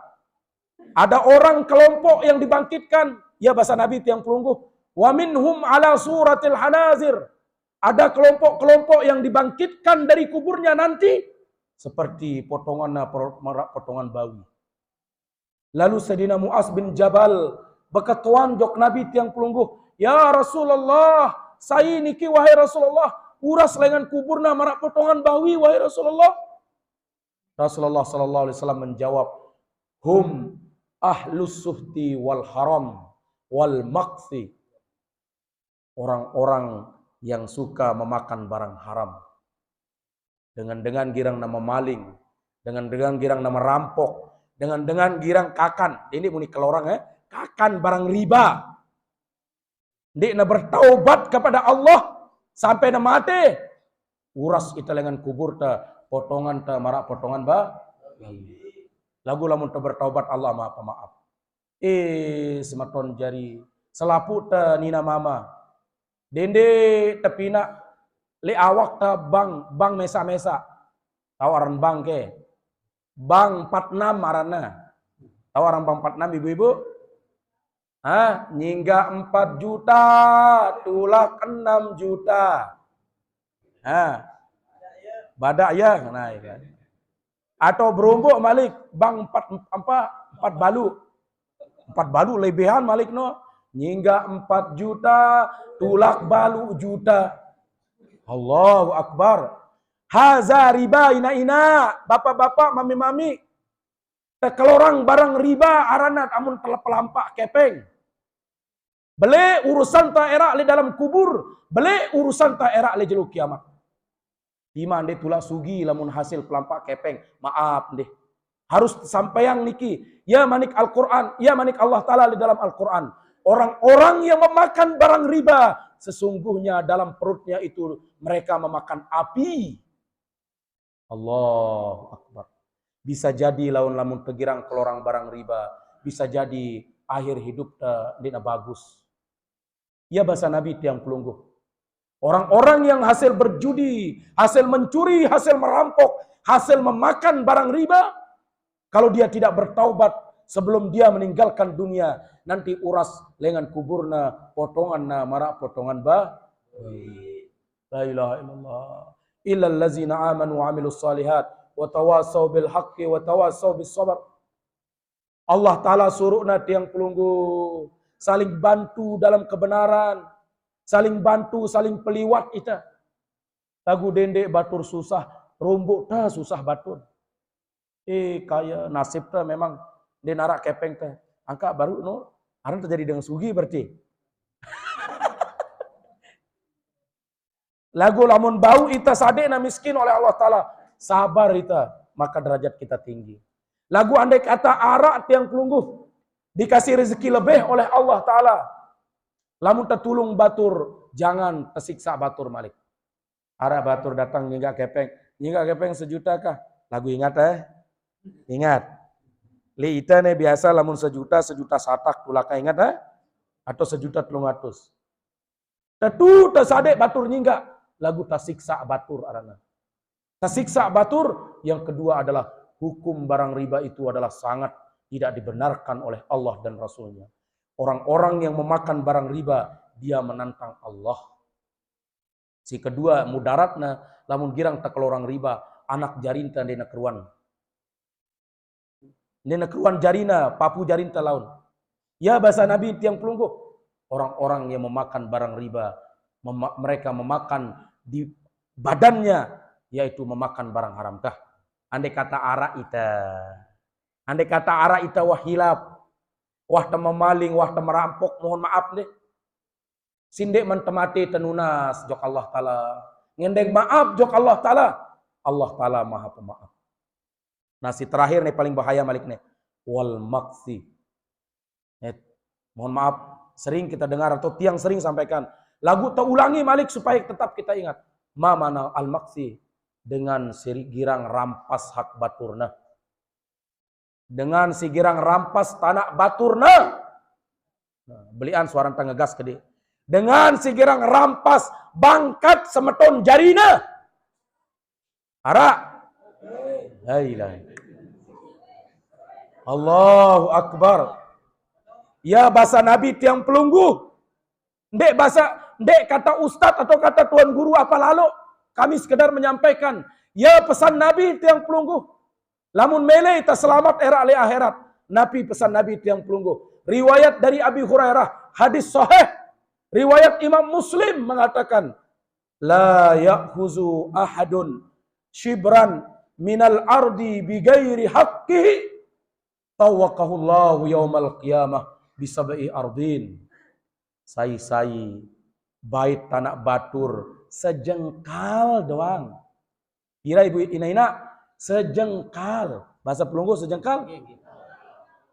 Speaker 1: Ada orang kelompok yang dibangkitkan. Ya bahasa Nabi tiang pelungguh. Wa minhum ala suratil hanazir. Ada kelompok-kelompok yang dibangkitkan dari kuburnya nanti. Seperti potongan bawi. Lalu Sayyidina Mu'az bin Jabal. Beketuan jok Nabi tiang pelungguh. Ya Rasulullah. Saya niki wahai Rasulullah. Uras lengan kuburna marak potongan bawi wahai Rasulullah. Rasulullah sallallahu alaihi wasallam menjawab, hum ahlus suhti wal haram wal maqsi. Orang-orang yang suka memakan barang haram. Dengan girang nama maling, dengan girang nama rampok, dengan girang kakan. Ini muni kelorang kakan barang riba. Dia bertaubat kepada Allah. Sampai na mati, uras ita lengan kubur ta, potongan ta marak potongan lagu lamun ta bertaubat Allah maaf. Sematon jari selapu ta nina mama. Dende tepina li awak ta bang mesa-mesa. Tawaran bang ke. Bang 46 arana. Tawaran bang 46 ibu-ibu. Nyingga 4 juta, tulak 6 juta. Badak ya, nah ya. Atau berumbuk Malik, bang 4 balu. 4 balu lebihan Malik no. Nyingga 4 juta, tulak balu juta. Allahu Akbar. Haza riba ina. Bapak-bapak, mami-mami. Kelorang barang riba aranat amun pelampak kepeng. Beli urusan ta erak li dalam kubur, beli urusan ta erak li jeluk kiamat. Iman deh tulah sugi lamun hasil pelampak kepeng. Maaf deh. Harus sampaiang niki. Ya manik Al-Quran, ya manik Allah Ta'ala di dalam Al-Quran. Orang-orang yang memakan barang riba, sesungguhnya dalam perutnya itu mereka memakan api. Allahu Akbar. Bisa jadi lamun tegirang kelorang barang riba. Bisa jadi akhir hidup dina bagus. Ya bahasa Nabi tiang pelungguh. Orang-orang yang hasil berjudi, hasil mencuri, hasil merampok, hasil memakan barang riba. Kalau dia tidak bertaubat sebelum dia meninggalkan dunia. Nanti uras lengan kuburna, potongan marak potongan La ilaha illallah. Illal ladzina amanu wa amilus salihat. Watawasau bil haqqi watawasau bis sabr. Allah Ta'ala suruhna tiang pelunggu saling bantu dalam kebenaran, saling bantu, saling peliwat ita. Tagu dendek batur susah, rumbuk ta susah batur. Kaya nasib ta memang denarak kepeng ta. Angka baru no, aran terjadi dengan sugi berarti. Lagu lamun bau ita sadena miskin oleh Allah Ta'ala. Sabar ita, maka derajat kita tinggi. Lagu andai kata arak tiang pelungguh dikasih rezeki lebih oleh Allah Ta'ala. Lamun tertulung batur, jangan tersiksa batur Malik. Arak batur datang nyingga kepeng 1 juta kah? Lagu ingat Ingat. Li ita nih biasa lamun 1 juta satak tulaka ingat Atau 1.300.000. Tetu tersadek batur nyingga. Lagu tersiksa batur arana. Tersiksa batur. Yang kedua adalah hukum barang riba itu adalah sangat tidak dibenarkan oleh Allah dan Rasulnya. Orang-orang yang memakan barang riba, dia menantang Allah. Si kedua, mudaratna, lamun girang tekel orang riba, anak jarinta dena keruan. Dena keruan jarina, papu jarinta laun. Ya bahasa Nabi tiang pelungguh. Orang-orang yang memakan barang riba, mereka memakan di badannya, yaitu memakan barang haramkah. Andai kata ara ita wah hilap, wah memaling, wah merampok, mohon maaf deh. Sindek mentemati tenunas jok Allah Ta'ala. Ngendeng maaf jok Allah Ta'ala. Allah Ta'ala maha pemaaf. Nah si terakhir nih paling bahaya malik nih. Wal maksi. Mohon maaf, sering kita dengar atau tiang sering sampaikan. Lagu terulangi malik supaya tetap kita ingat. Ma mana al maksi. Dengan si girang rampas hak baturna. Dengan si girang rampas tanah baturna. Nah, belian suara ngegas ke dia. Dengan si girang rampas bangkat semeton jarina. Ara. Allahu Akbar. Ya bahasa Nabi tiang pelunggu. Ndek kata ustadz atau kata tuan guru apa lalu. Kami sekedar menyampaikan. Ya pesan Nabi tiang pelunggu. Lamun mele kita selamat era ali akhirat. Nabi pesan Nabi tiang pelunggu. Riwayat dari Abi Hurairah. Hadis sahih. Riwayat Imam Muslim mengatakan, la ya'khuzu ahadun shibran minal ardi bigairi haqqihi tawakahullahu yaumal qiyamah bisab'i ardin. Sai bait tanah batur sejengkal doang. Kira ibu ina sejengkal. Bahasa pelunggu sejengkal?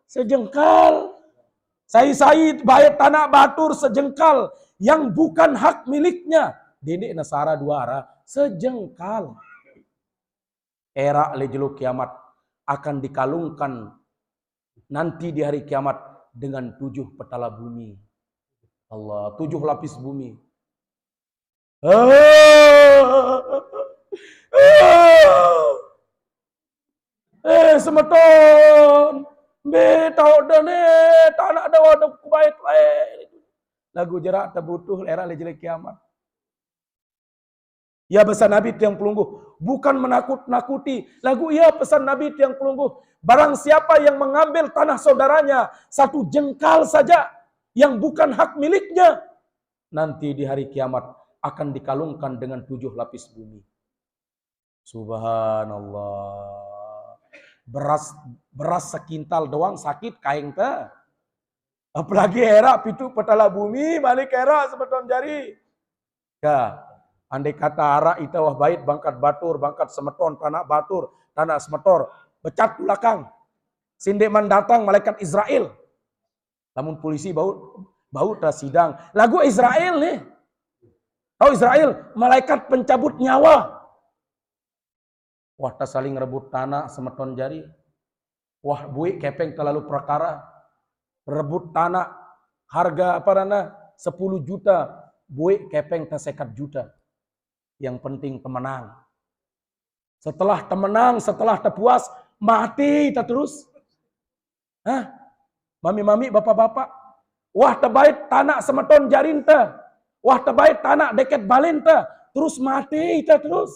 Speaker 1: Sejengkal. Sai bait tanah batur sejengkal yang bukan hak miliknya. Dini nasara dua arah sejengkal. Era lejeluk kiamat akan dikalungkan nanti di hari kiamat dengan 7 petala bumi. Allah, 7 lapis bumi. Semeton. Betau dane tanah ada wadah kubait lain. Lagu jerak terbutuh era lejelek kiamat. Ya pesan Nabi tiang pelungguh, bukan menakut-nakuti. Lagu ya pesan Nabi tiang pelungguh, barang siapa yang mengambil tanah saudaranya 1 jengkal saja yang bukan hak miliknya, nanti di hari kiamat akan dikalungkan dengan 7 lapis bumi. Subhanallah. Beras sekintal doang sakit kain teh. Apalagi era pitu petala bumi balik era sebeton jari. Ya, andai kata ara ita wah bait bangkat batur, bangkat semeton, tanah batur, tanah semetor, becat belakang. Sindek datang malaikat Israel. Namun polisi bau sidang. Lagu Israel nih. Tahu Israel, malaikat pencabut nyawa. Wah, tak saling rebut tanah semeton jari. Wah, bui kepeng terlalu perkara. Rebut tanah harga apa nana 10 juta. Bui kepeng tak 1 juta. Yang penting temenang. Setelah temenang, setelah terpuas, mati tak terus. Hah? Mami-mami, bapak-bapak. Wah, terbaik tanah semeton jarinta. Wah, terbaik tanah deket balinta. Terus mati tak terus.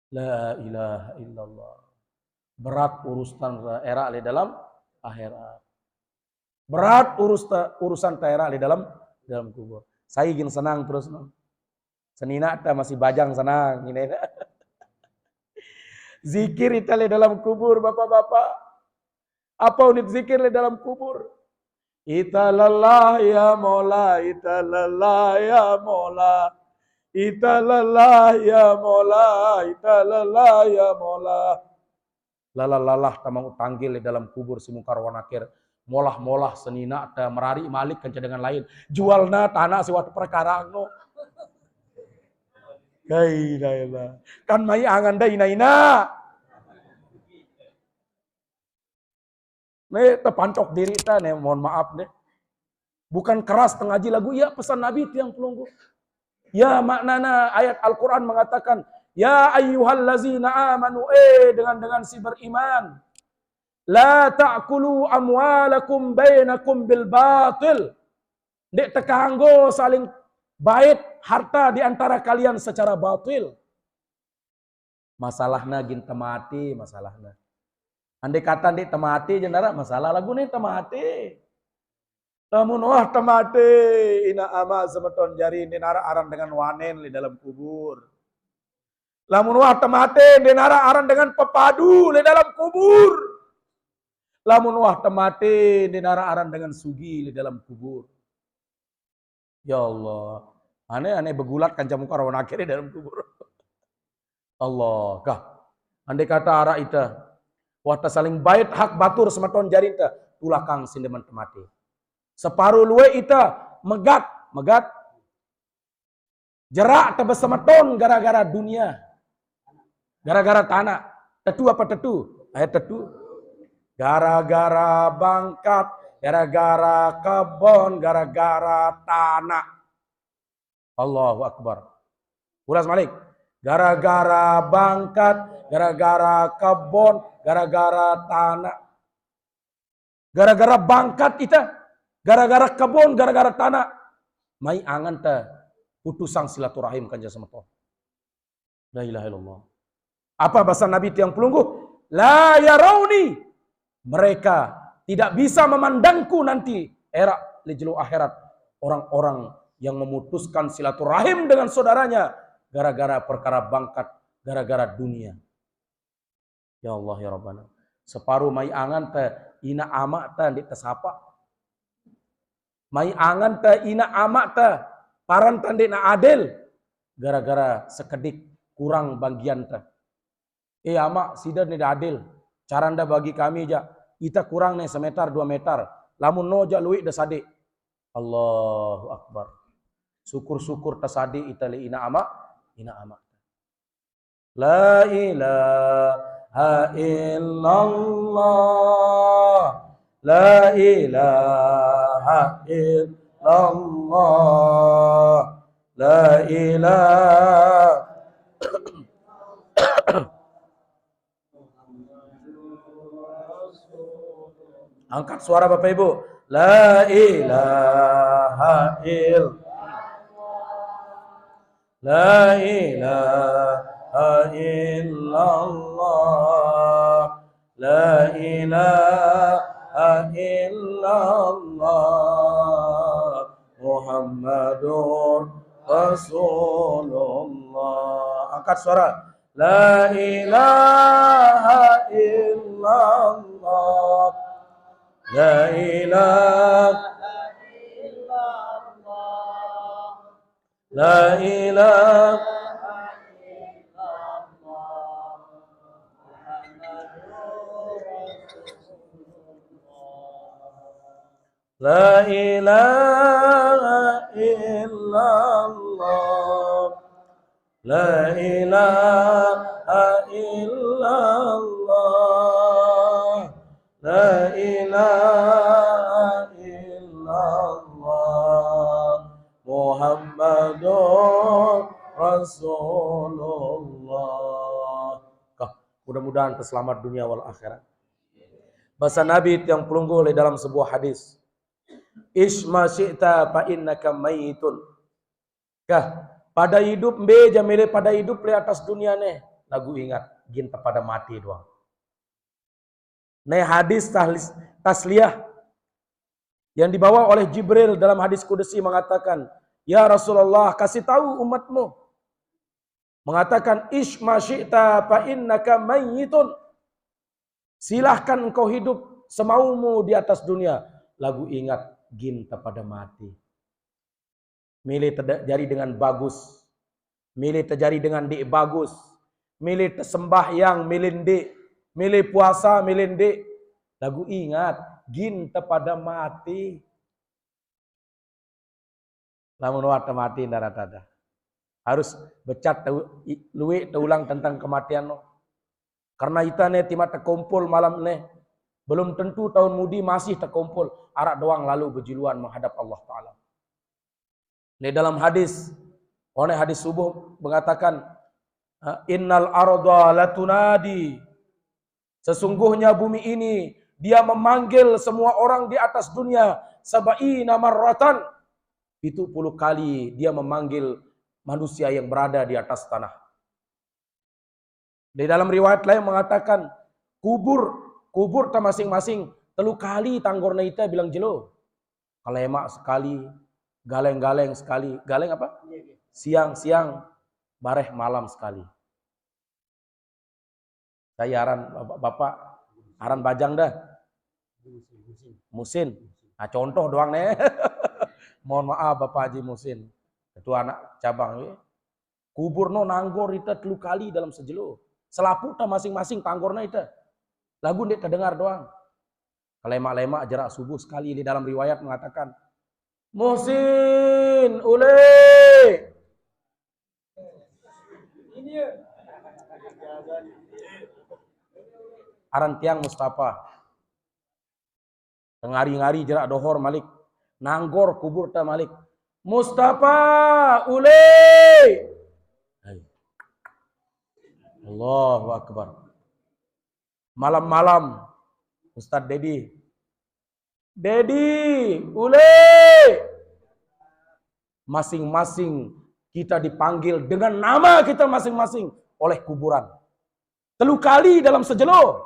Speaker 1: La ilaha illallah. Berat urusan era di dalam akhirat. Berat urusan era di dalam kubur. Saya ingin senang terus. Senina masih bajang senang. Zikir itu di dalam kubur, bapak-bapak. Apa unit zikir di dalam kubur? Ita lelah ya mola, ita lelah ya mola. Ita lelah ya mola, ita lelah ya mola. Lalah tamang utanggil di dalam kubur si mungkar wanakir. Molah senina ada merari malik kenca dengan lain. Jualna tanah si waktu perkara no. Gailah. Kan mai angan da ina. Nih terpancok diri ta nih, mohon maaf nih. Bukan keras tengaji lagu ya pesan Nabi tiang pelunggu. Ya maknana ayat Al-Quran mengatakan, ya ayyuhallazina amanu, dengan si beriman. La ta'kulu amwalakum bainakum bil batil. Dek tekanggo saling bait harta di antara kalian secara batil. Masalahna gin temati masalahna. Andai kata di temati jendara masalah lagu nih temati. Namun wah temati ina ama semeton jari dinara aran dengan wanen di dalam kubur. Lamun wah temati dinara aran dengan pepadu di dalam kubur. Lamun wah temati dinara aran dengan sugi di dalam kubur. Ya Allah, aneh begulat kanca muka rawan akhirnya dalam kubur. Allah kah. Andai kata arah ita wata saling bait hak batur semeton jarinta tulakang sindeman temati. Separuh luwe ita megat jerak tebes semeton gara-gara dunia. Gara-gara tanah. Tetu apa tetu? Ayat tetu. Gara-gara bangkat, gara-gara kebon, gara-gara tanah. Allahu Akbar. Ulas Malik. Gara-gara bangkat, gara-gara kebon, gara-gara tanah. Gara-gara bangkat kita, gara-gara kebon, gara-gara tanah. Mai angan ta putusang silaturahim kanja semeton. La ilaha illallah. Apa bahasa Nabi tiang pelungguh? La yarawni. Mereka tidak bisa memandangku nanti era lijlu akhirat. Orang-orang yang memutuskan silaturahim dengan saudaranya gara-gara perkara bangkat, gara-gara dunia. Ya Allah ya Rabbana. Separuh mai angan ta ina amak ta di tesapa. Mai angan ta ina amak ta paran tandi na adil gara-gara sekedik kurang bagian ta. Amak sida ni adil. Caranda bagi kami aja. Ita kurang nih semeter 2 meter. Lamun noja luik da sadi. Allahu Akbar. Syukur-syukur tasadi ita li ina amak. La ilaha illallah. La ilaha illallah. La ilaha. Angkat suara Bapak Ibu. La ilaha illallah. La ilaha illallah. La ilaha illallah. Muhammadur Rasulullah. Angkat suara. La ilaha illallah. La ilaha illallah. La ilaha illallah. La ilaha illallah. La ilaha illallah. La ilaha illallah. Muhammadur Rasulullah. Mudah-mudahan terselamat dunia wal akhirat. Bahasa Nabi yang pelungguh oleh dalam sebuah hadis. Isma syi'ta fa innaka mayitun. Pada hidup mbe jamile pada hidup le atas dunia ne. Lagu ingat ginta pada mati doang. Ne hadis tasliyah yang dibawa oleh Jibril dalam hadis kudusi mengatakan, ya Rasulullah kasih tahu umatmu. Mengatakan isma syi'ta fa innaka mayyitun. Silahkan engkau hidup semaumu di atas dunia. Lagu ingat ginta pada mati. Milih terjadi dengan bagus. Milih terjadi dengan di bagus. Milih tersembahyang milih milih puasa milih lagu ingat ginta pada mati. Lamun wata mati ndarata. Harus becat luwe ulang tentang kematian no. Karena ita ne tima terkumpul malam ne. Belum tentu tahun mudi masih terkumpul. Arak doang lalu berjiluan menghadap Allah Ta'ala. Ini dalam hadis. Oleh hadis subuh mengatakan. Innal arda latunadi. Sesungguhnya bumi ini. Dia memanggil semua orang di atas dunia. Sab'ina marratan. 70 kali dia memanggil manusia yang berada di atas tanah. Di dalam riwayat lain mengatakan kubur ta masing-masing telu kali tanggorna ita bilang jelo. Kalemak sekali, galeng-galeng sekali. Galeng apa? Siang-siang, bareh malam sekali. Saya aran Bapak, aran Bajang dah. Musin. Nah, contoh doang nih. Mohon maaf Bapak Haji Musin. Ketua anak cabang. Ya. Kubur no nanggor ita telu kali dalam sejelo. Selaput masing-masing tanggorna ita. Lagu dia terdengar doang. Kalemak-lemak jarak subuh sekali di dalam riwayat mengatakan, Muhsin, ule. Aran tiang Mustafa. Ngari-ngari jarak dohor malik. Nanggor kubur ta malik. Mustafa, ule. Allahu Akbar. Malam-malam Ustadz Dedi, ule. Masing-masing kita dipanggil dengan nama kita masing-masing oleh kuburan. Telu kali dalam sejelo.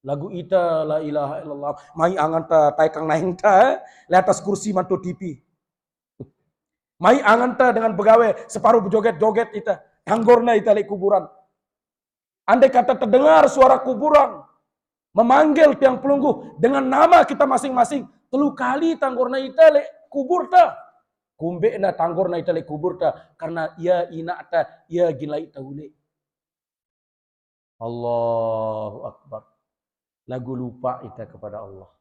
Speaker 1: Lagu ita la ilaha illallah. Mai angan ta taikang naing ta le atas kursi mantu TV. Mai angan ta dengan pegawai separuh berjoget-joget ita. Tanggorna ita le kuburan. Andai kata terdengar suara kuburan memanggil tiang pelunggu dengan nama kita masing-masing, telu kali tanggorna ita le kubur ta. Kumbe na tanggorna ita le kubur ta karena ia ina ta ia gilai taule. Allahu Akbar. Lagu lupa ita kepada Allah.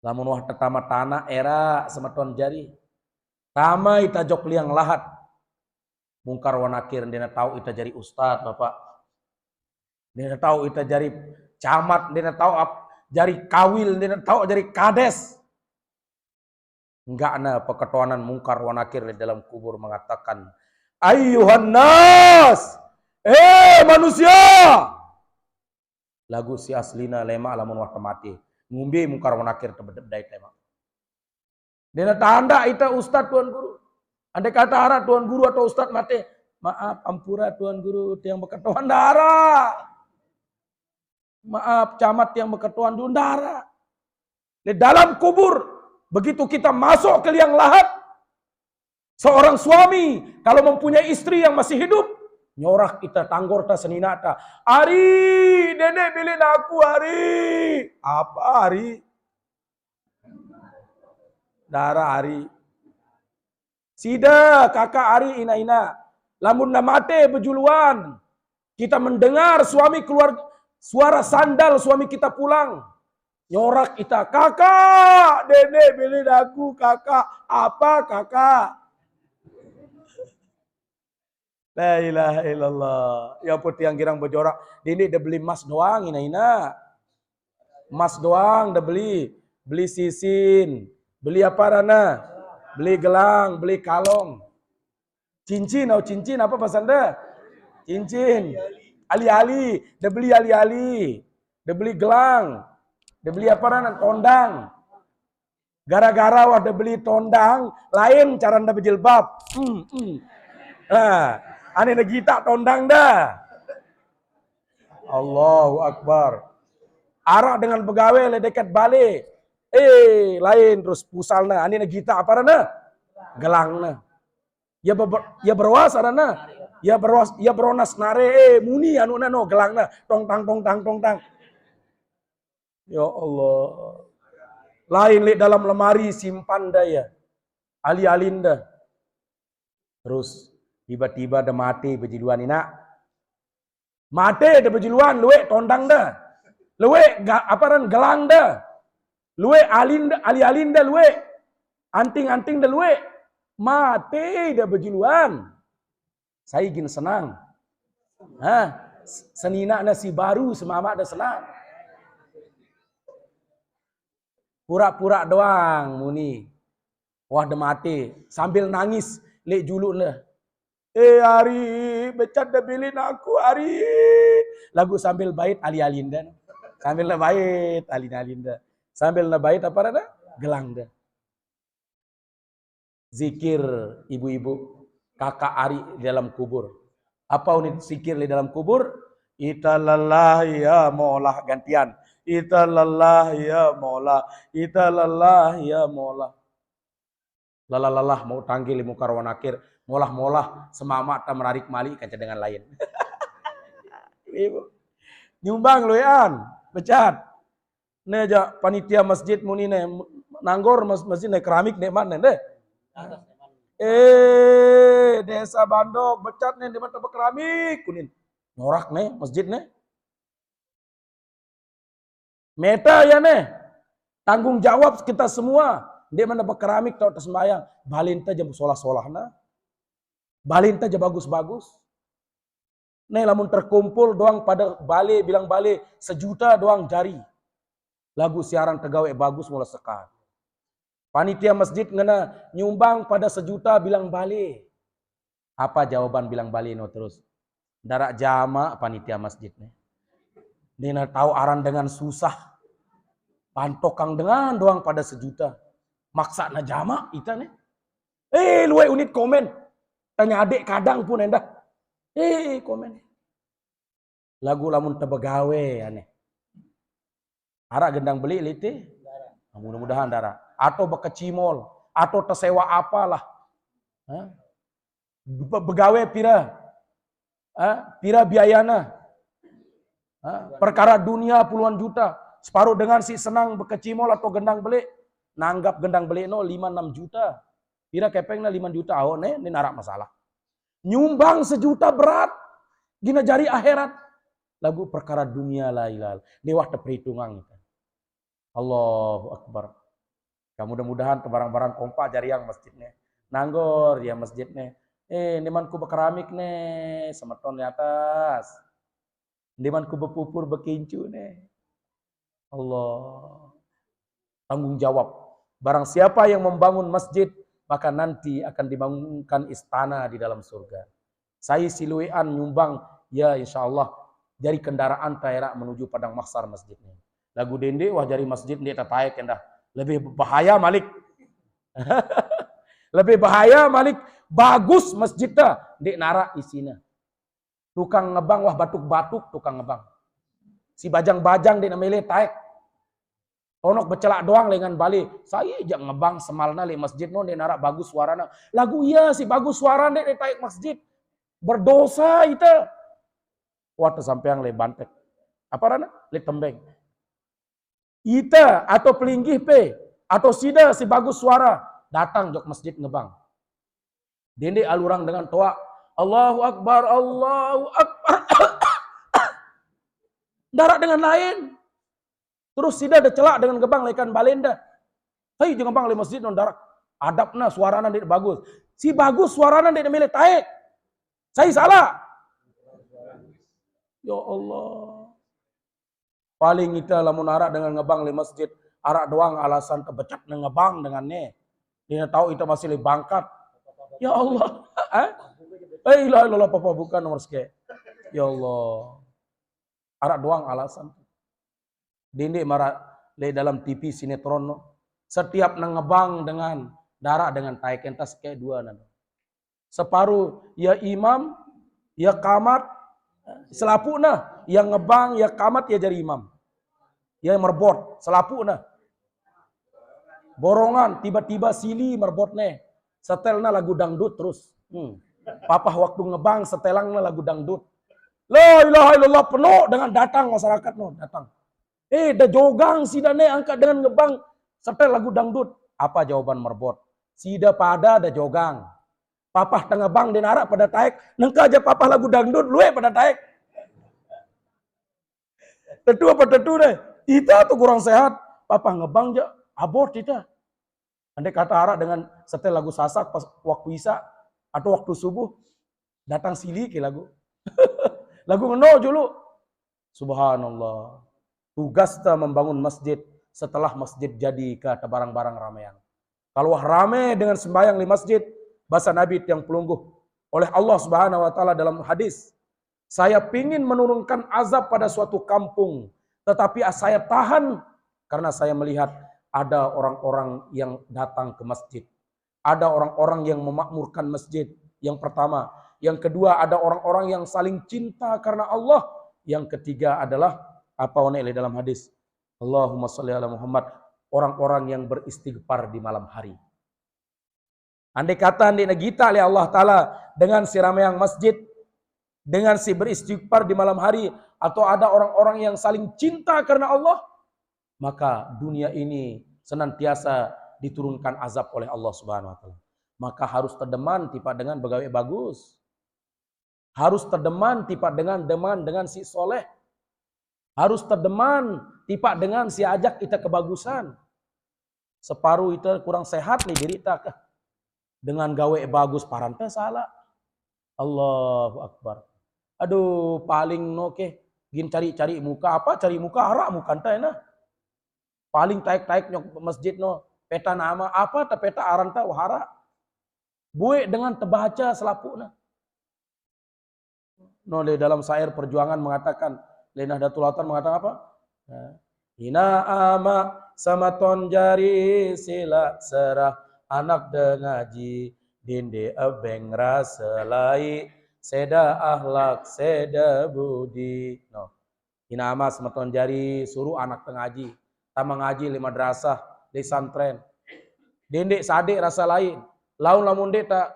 Speaker 1: Lamun wah tetama tanah era semeton jari. Tama ita jok liang lahat. Mungkar wanakir dina tahu ita jari ustad Bapak. Dina tahu ita jari camat, dina tahu jari kawil, dina tahu jari kades. Enggak na peketuanan mungkar wanakir di dalam kubur mengatakan, Ayyuhan nas, manusia. Lagu si aslina lema lamun wah mati. Ngumbi mungkar wanakir tebedai lema. Dina tanda ita ustad tuan guru. Andai kata arah tuan guru atau ustad mati, maaf ampura tuan guru yang berketuan darah. Maaf camat yang berketuan darah. Di dalam kubur, begitu kita masuk ke liang lahat, seorang suami kalau mempunyai istri yang masih hidup, nyorak kita tanggor ta senina ta. Ari, nenek bilin aku Ari. Apa Ari? Darah Ari. Sida kakak Ari ina-ina. Lamun na mate bejuluan. Kita mendengar suami keluar suara sandal suami kita pulang. Nyorak kita, kakak, nenek bilin aku kakak. Apa kakak? La ilaha illallah. Ya putih yang girang berjorak. Ini udah beli emas doang ina-ina. Emas doang udah beli. Beli sisin. Beli apa Rana? Beli gelang, beli kalong. Cincin, cincin apa pesan dah? Cincin. Ali-ali, dah beli ali-ali. Dah beli gelang. Dah beli apa Rana? Tondang. Gara-gara wah dah beli tondang, lain cara dah berjilbab. Ane negita tondang dah. Allahu Akbar. Arak dengan pegawai le dekat balik. Lain terus pusalna. Ane negita apa rana? Gelangna. Ya berwas arana. Ya beronas nare muni anu nano gelangna. Tong tang. Ya Allah. Lain le dalam lemari simpan daya. Ali-alinda. Terus tiba-tiba ada mati bejiluan ina. Mati ada bejiluan, luwe tondang dah. Luwe gelang dah. Luwe ali-alinda luwe. Anting-anting dah luwe. Mati dah bejiluan. Saya ingin senang. Senina nasi baru semama dah senang. Pura-pura doang muni. Wah dah mati. Sambil nangis. Lek juluk lah. Ari, becat dah bilin aku Ari. Lagu sambil bait ali-alinda. Sambil na bait ali-alinda. Sambil na bait apa ada? Gelang dah. Zikir ibu-ibu. Kakak Ari di dalam kubur. Apa unit zikir di dalam kubur? Ita lelah ya maulah gantian. Ita lelah ya maulah. Ita lelah ya maulah. Lelah-lelah mau tanggil mukar wanakir. Molah-molah semama tak menarik mali kaca dengan lain. Nyumbang lu an, becat. Ne aja panitia masjid muni ne nanggor masjid ne keramik ne mana deh. Desa Bandok becat ne di mana keramik kunin. Norak ne masjid ne. Meta ya ne. Tanggung jawab kita semua. Di mana keramik tau tersembayang. Balinta jam solah-solah na. Balinta aja bagus-bagus. Nih lamun terkumpul doang pada balik bilang balik 1 juta doang jari. Lagu siaran tegawai bagus mulai sekar. Panitia masjid ngena nyumbang pada 1 juta bilang balik. Apa jawaban bilang balik no terus? Darak jama panitia masjidnya. Dia tahu aran dengan susah. Pantokang dengan doang pada 1 juta. Maksa na jama ita nih. Luai unit komen. Tanya adik kadang pun endah. Komen. Lagu lamun tebegawe aneh. Ara gendang beli liti. Mudah-mudahan darah. Atau bekecimol. Atau tersewa apalah. Begawe pira. Pira biayana. Perkara dunia puluhan juta. Separuh dengan si senang bekecimol atau gendang beli. Nanggap gendang beli no 5-6 juta. Pira kepengna 5 juta. Oh ini narak masalah. Nyumbang 1 juta berat. Gina jari akhirat. Lagu perkara dunia la ilaha. Dewa perhitungan. Allahu Akbar. Mudah-mudahan ke barang-barang kompak jari yang masjidnya. Nanggor ya masjidnya. Nimanku bekeramik nih. Semeton di atas. Nimanku bepupur bekincu nih. Allah. Tanggung jawab. Barang siapa yang membangun masjid. Maka nanti akan dibangunkan istana di dalam surga. Saya siluean nyumbang, ya insya Allah, jari kendaraan taira menuju padang mahsyar masjidnya. Lagu dende, wah jari masjid dia tertaik kendah. Lebih bahaya Malik. Lebih bahaya Malik. Bagus masjidnya, dek nara isina. Tukang ngebang, wah batuk-batuk tukang ngebang. Si bajang-bajang dek namanya taik. Onok becelak doang dengan Bali. Saya aja ngebang semalna le masjid no nara bagus suarana. Lagu iya si bagus suarana dek taik masjid. Berdosa itu. Waktu sampeang le bantek. Apa rana? Le tembeng. Ita atau pelinggih pe atau sida si bagus suara datang jok masjid ngebang. Dende alurang dengan toa. Allahu Akbar, Allahu Akbar. Darak dengan lain. Terus sida ada celak dengan gebang lekan balenda. Tapi jangan bang le masjid non darak. Adabna suarana dia bagus. Si bagus suarana dia milik taek. Saya salah. Ya Allah. Paling kita lamun arak dengan ngebang le masjid. Arak doang alasan kebecat ngebang dengan ne. Dia tahu itu masih le bangkat. Ya Allah. La ilaha papa bukan nomor sekian. Ya Allah. Arak doang alasan. Dende marah le dalam TV sinetron no. Setiap ngebang dengan darah dengan taik entas kayak dua nana. Separuh ya imam, ya kamat, selapu nah. Yang ngebang, ya kamat, ya jadi imam. Ya merbot, selapu nah. Borongan, tiba-tiba sili merbot nih. Setelna lagu dangdut terus. Papa waktu ngebang setelangna lagu dangdut. La ilaha illallah penuh dengan datang masyarakat no, datang. Dah jogang sida ne angkat dengan ngebang setel lagu dangdut. Apa jawaban merbot? Sida pada dah jogang. Papa tengah bang dan arak pada taek. Nengka aja papa lagu dangdut, luwe pada taek. Tentu apa tentu deh. Ita tuh kurang sehat. Papa ngebang aja, abort ita. Andai kata arak dengan setel lagu sasak pas waktu isya atau waktu subuh. Datang sili ke lagu. Lagu ngeno dulu. Subhanallah. Tugas kita membangun masjid setelah masjid jadi ke barang-barang ramean. Kalau rame dengan sembahyang di masjid, bahasa Nabi yang pelungguh oleh Allah Subhanahu wa taala dalam hadis, saya pingin menurunkan azab pada suatu kampung, tetapi saya tahan karena saya melihat ada orang-orang yang datang ke masjid. Ada orang-orang yang memakmurkan masjid. Yang pertama, Yang kedua ada orang-orang yang saling cinta karena Allah. Yang ketiga adalah apa wanita dalam hadis? Allahumma sholli ala Muhammad. Orang-orang yang beristighfar di malam hari. Andai kata andai kita oleh Allah Ta'ala dengan si ramayang masjid, dengan si beristighfar di malam hari, atau ada orang-orang yang saling cinta karena Allah, maka dunia ini senantiasa diturunkan azab oleh Allah Subhanahu wa Ta'ala. Maka harus terdeman tipa dengan begawe bagus. Harus terdeman tipa dengan si soleh. Harus terdeman tipa dengan si ajak kita kebagusan. Separuh itu kurang sehat nih diri kita. Dengan gawe bagus parante salah. Allahu Akbar. Aduh paling noke. Gin cari-cari muka apa? Cari muka harak muka ente nah. Paling taik-taik nyok masjid no. Peta nama apa? Ta peta aranta wahara. Buik dengan terbaca selapukna. No di dalam syair perjuangan mengatakan. Nahdlatul Ulama mengatakan apa? Hina ama sama ton jari sila serah. Anak dengaji dinde ebeng raselai seda akhlak seda budi. No. Hina ama sama ton jari suruh anak tengaji. Tama ngaji lima madrasah di santren. Dende sadik rasa lain. Laun lamun dek tak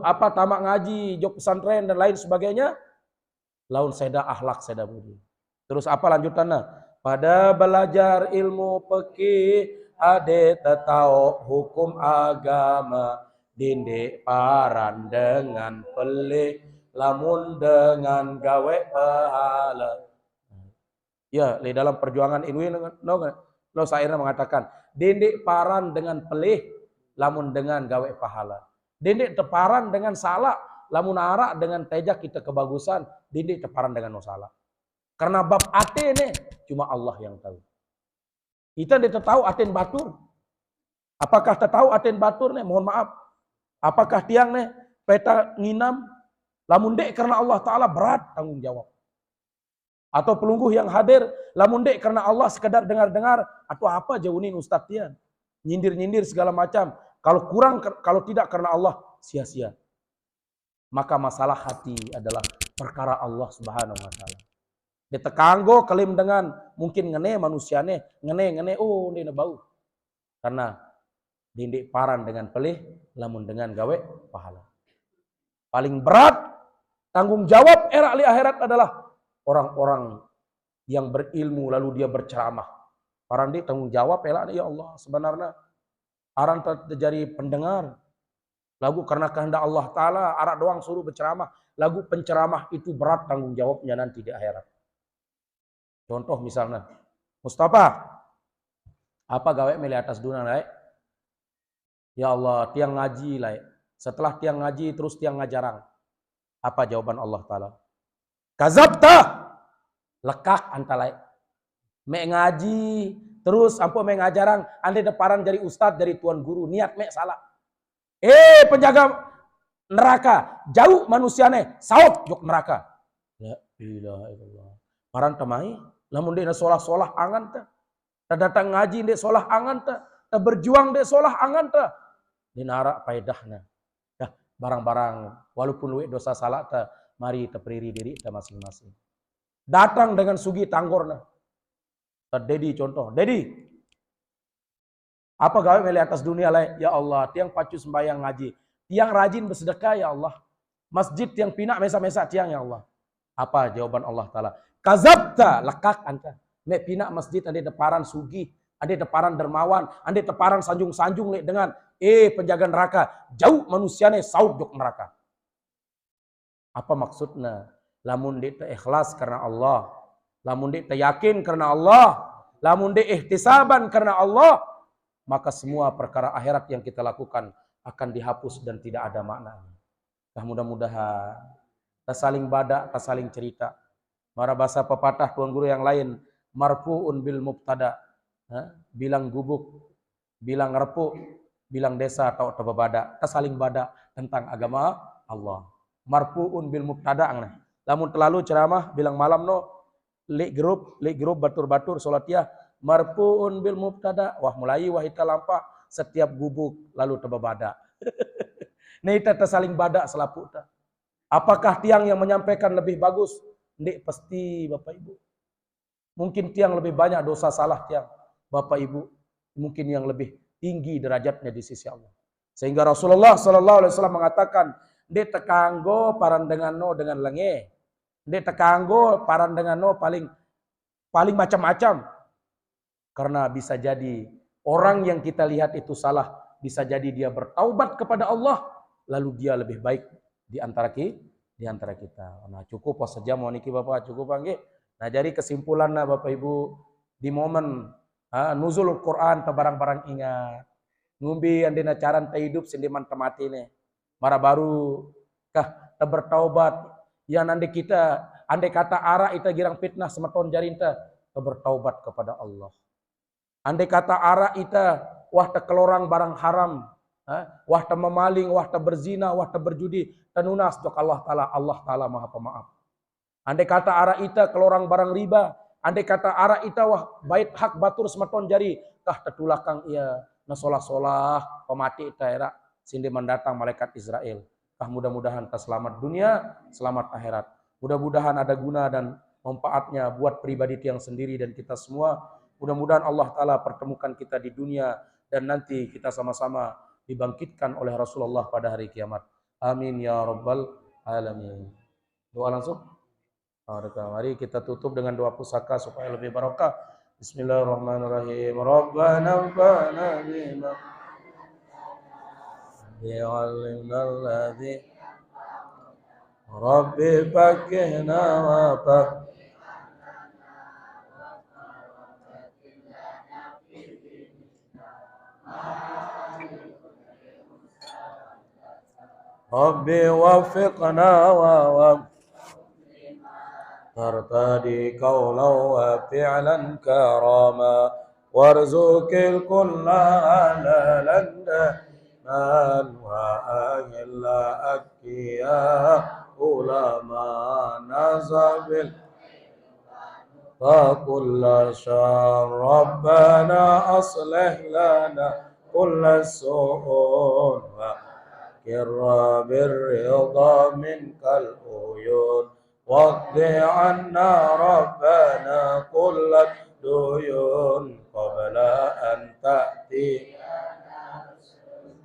Speaker 1: apa tamak ngaji, jok pesantren dan lain sebagainya. Laun seda akhlak seda budi. Terus apa lanjutannya? Pada belajar ilmu fikih ade tetau hukum agama dinde paran dengan pelih lamun dengan gawe pahala. Ya, di dalam perjuangan ini no sairnya mengatakan dinde paran dengan pelih lamun dengan gawe pahala. Dinde teparan dengan salah lamun arak dengan tejak kita kebagusan, dinde teparan dengan no salah. Karena bab ate nih cuma Allah yang tahu. Kita tidak tahu aten batur. Apakah tahu aten batur nih? Mohon maaf. Apakah tiang nih peta nginam? Lamun dek karena Allah Ta'ala berat tanggung jawab. Atau pelungguh yang hadir, lamun dek karena Allah sekedar dengar-dengar, atau apa jauhin Ustadz tian. Nyindir-nyindir segala macam. Kalau kurang, kalau tidak karena Allah, sia-sia. Maka masalah hati adalah perkara Allah Subhanahu wa Ta'ala. Ditekanggo kelim dengan mungkin ngene manusiane, ngene oh ini bau. Karena dindik paran dengan pelih, lamun dengan gawe pahala. Paling berat tanggung jawab era li akhirat adalah orang-orang yang berilmu lalu dia berceramah. Paran di tanggung jawab era ya Allah sebenarnya aran terjadi pendengar. Lagu karena kehendak Allah Ta'ala arak doang suruh berceramah. Lagu penceramah itu berat tanggung jawabnya nanti di akhirat. Contoh misalnya, Mustafa, apa gawe meli atas dunia lai? Ya Allah, tiang ngaji lai. Setelah tiang ngaji terus tiang ngajarang. Apa jawaban Allah Ta'ala? Kazabta, lekak antalai. Mek ngaji, terus ampo mek ngajarang, ande deparan dari ustad, dari tuan guru, niat mek salah. Penjaga neraka, jauh manusiane, saut jok neraka. Ya ilaha illallah. Paran temai, lamun dia solah-solah angan ta. Datang ngaji dia solah angan ta. Berjuang dia solah angan ta. Dinara paedahna. Dah barang-barang walaupun luwek dosa salah ta, mari tepriri diri ta masing-masing. Datang dengan sugi tanggorna. Dedi contoh, Dedi. Apa gawe meli atas dunia lai? Ya Allah, tiang pacu sembahyang ngaji. Tiang rajin bersedekah ya Allah. Masjid tiang pinak mesa-mesa tiang ya Allah. Apa jawaban Allah Ta'ala? Kazabta, lekak anta. Mek pinak masjid ande deparan sugi, ande deparan dermawan, ande deparan sanjung-sanjung nek dengan penjaga neraka. Jauh manusiane saut jok neraka. Apa maksudnya? Lamun dia ikhlas karena Allah, lamun dia yakin karena Allah, lamun dia ihtisaban karena Allah, maka semua perkara akhirat yang kita lakukan akan dihapus dan tidak ada maknanya. Nah, mudah-mudahan kita saling badak, kita saling cerita. Mara bahasa pepatah tuan guru yang lain, marfu'un bil mubtada, bilang gubuk, bilang repuk, bilang desa atau tebabada. Kita saling badak tentang agama Allah. Marfu'un bil mubtada. Lamun terlalu ceramah bilang malam no, lik grup batur-batur salatiah, marfu'un bil mubtada. Wah mulai wahita lampa setiap gubuk lalu tebabada. Nih kita saling badak selapuk ta. Apakah tiang yang menyampaikan lebih bagus? Ndik, pasti Bapak Ibu. Mungkin tiang lebih banyak dosa salah tiang. Bapak Ibu, mungkin yang lebih tinggi derajatnya di sisi Allah. Sehingga Rasulullah SAW mengatakan, ndik tekanggo parandenganno dengan lenge. Ndik tekanggo parandenganno paling macam-macam. Karena bisa jadi orang yang kita lihat itu salah, bisa jadi dia bertaubat kepada Allah, lalu dia lebih baik di antara kita. Nah, cukup pas saja mau niki Bapak, cukup nggih. Nah, jadi kesimpulannya Bapak Ibu, di momen nuzul Quran te barang-barang ingat. Ngumbi andina caran te hidup sindiman temati nih. Mara baru kah te bertaubat. Ya nanti kita andai kata arah ita girang fitnah semeton jarinta te bertaubat kepada Allah. Andai kata arah ita wah te kelorang barang haram, wah te memaling, wah te berzina, wah te berjudi, tenunas dok Allah Taala Maha Pemaaf. Andai kata arah ita kelorang barang riba, andai kata arah ita wah bait hak batur semeton jari, kah tetulakang ia nasolah-solah pemati ita era sindi mendatang malaikat Israel. Kah mudah-mudahan kita selamat dunia, selamat akhirat. Mudah-mudahan ada guna dan manfaatnya buat pribadi yang sendiri dan kita semua. Mudah-mudahan Allah Ta'ala pertemukan kita di dunia dan nanti kita sama-sama dibangkitkan oleh Rasulullah pada hari kiamat. Amin ya rabbal alamin. Doa langsung. Mari kita tutup dengan doa pusaka supaya lebih barokah. Bismillahirrahmanirrahim. Rabbana anfa'na bima 'allamtana. Rabbi fakihna wa Rabbi wafiqna wa tartadi qawlan wa fi'lan karama warzuqil kulla halalan man wa ahilla akiya ulama nazabil fa kulla syar rabbana aslih lana kulla su'un wa كر بالرضا منك العيون واقض عنا ربنا كل الديون قبل أن تأتي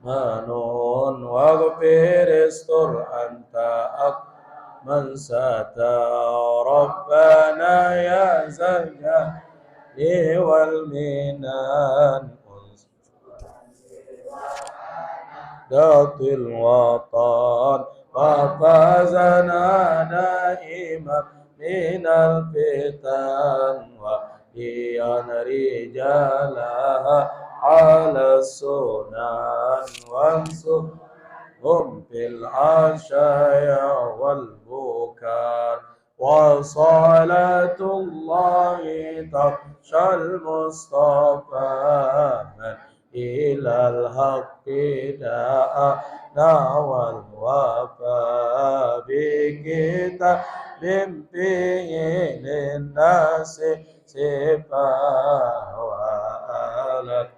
Speaker 1: منون واغفر استر أنت من ستر ربنا يا ذا الجلال والمنان ذات الوطن وفازنا دائما من الفتن وإيان رجالها على السنن وانصرهم في العشايا والبكار وصلاة الله تخشى المصطفى من إلى الحق دعانا والوفاء بكتاب فيه للناس شفاء وآلت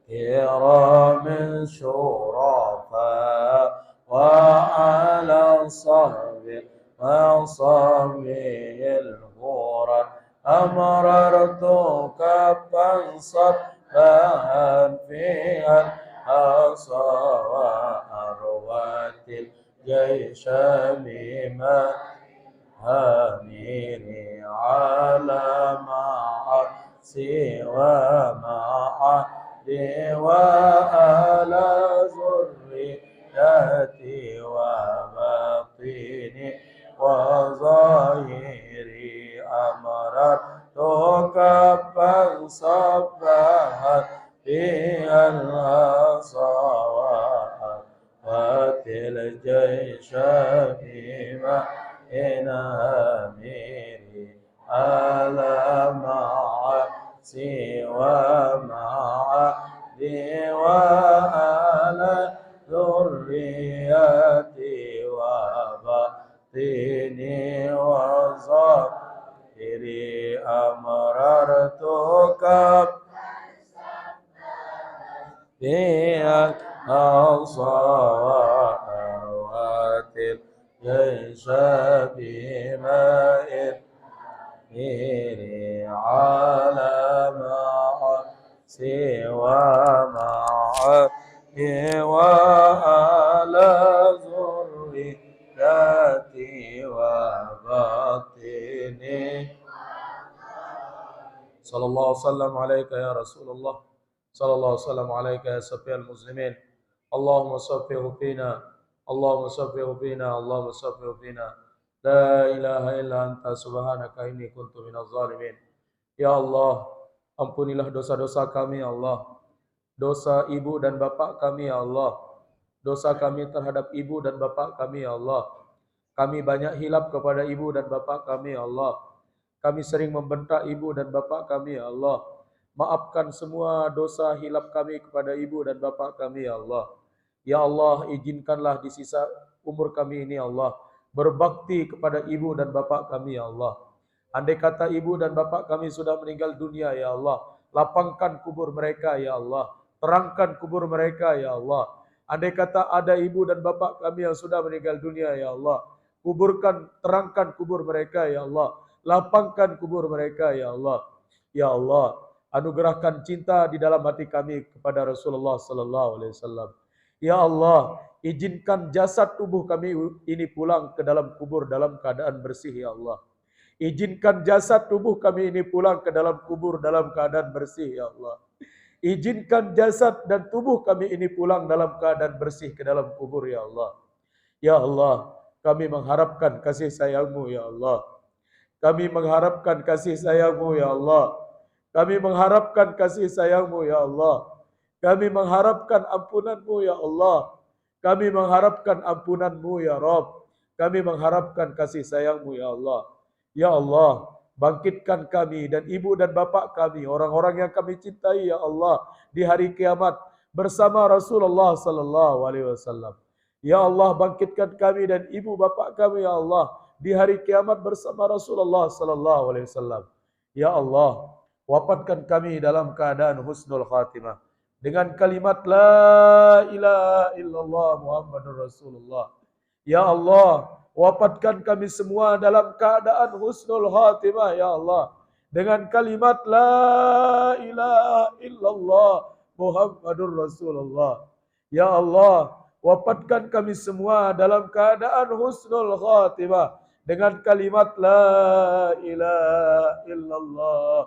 Speaker 1: كرام شرفاء وعلى صحبه وصحبه الغرر أمررت كفا صفا فيها الحصى وأروت الجيش بما هاميري على معاصي ومعادي وآل ذريتي وباطني وظاهري أمررت كفا صبها فيها الأصوات الجيش بما إن أميري على معاصي ومعادي وآل ذريتي وباطني وظاهري أمررتك فيها الأصوات ليس بماء على ماء سوى ماء وعلى ذريتي وباطني صلى الله وسلم عليك يا رسول الله صلى الله وسلم عليك يا سفير المسلمين اللهم صفه فينا اللهم صفه فينا اللهم صفه فينا لا إله إلا أنت سبحانك إني كنت من الظالمين ya Allah ampunilah dosa-dosa kami ya Allah dosa ibu dan bapak kami ya Allah dosa kami terhadap ibu dan bapak kami ya Allah kami banyak hilap kepada ibu dan bapak kami ya Allah kami sering membentak ibu dan bapak kami ya Allah maafkan semua dosa hilap kami kepada ibu dan bapak kami ya Allah ya Allah izinkanlah di sisa umur kami ini ya Allah berbakti kepada ibu dan bapak kami ya Allah andai kata ibu dan bapak kami sudah meninggal dunia ya Allah lapangkan kubur mereka ya Allah terangkan kubur mereka ya Allah andai kata ada ibu dan bapak kami yang sudah meninggal dunia ya Allah kuburkan terangkan kubur mereka ya Allah lapangkan kubur mereka ya Allah ya Allah anugerahkan cinta di dalam hati kami kepada Rasulullah sallallahu alaihi wasallam ya Allah izinkan jasad tubuh kami ini pulang ke dalam kubur dalam keadaan bersih ya Allah izinkan jasad tubuh kami ini pulang ke dalam kubur dalam keadaan bersih ya Allah izinkan jasad dan tubuh kami ini pulang dalam keadaan bersih ke dalam kubur ya Allah ya Allah kami mengharapkan kasih sayang-Mu ya Allah kami mengharapkan kasih sayang-Mu ya Allah. Kami mengharapkan kasih sayang-Mu ya Allah. Kami mengharapkan ampunan-Mu ya Allah. Kami mengharapkan ampunan-Mu ya Rabb. Kami mengharapkan kasih sayang-Mu ya Allah. Ya Allah, bangkitkan kami dan ibu dan bapak kami, orang-orang yang kami cintai ya Allah, di hari kiamat bersama Rasulullah sallallahu alaihi wasallam. Ya Allah, bangkitkan kami dan ibu bapak kami ya Allah di hari kiamat bersama Rasulullah sallallahu alaihi wasallam. Ya Allah, wafatkan kami dalam keadaan husnul khatimah dengan kalimat la ilaha illallah Muhammadur Rasulullah. Ya Allah, wafatkan kami semua dalam keadaan husnul khatimah ya Allah dengan kalimat la ilaha illallah Muhammadur Rasulullah. Ya Allah, wafatkan kami semua dalam keadaan husnul khatimah dengan kalimat la ilaha illallah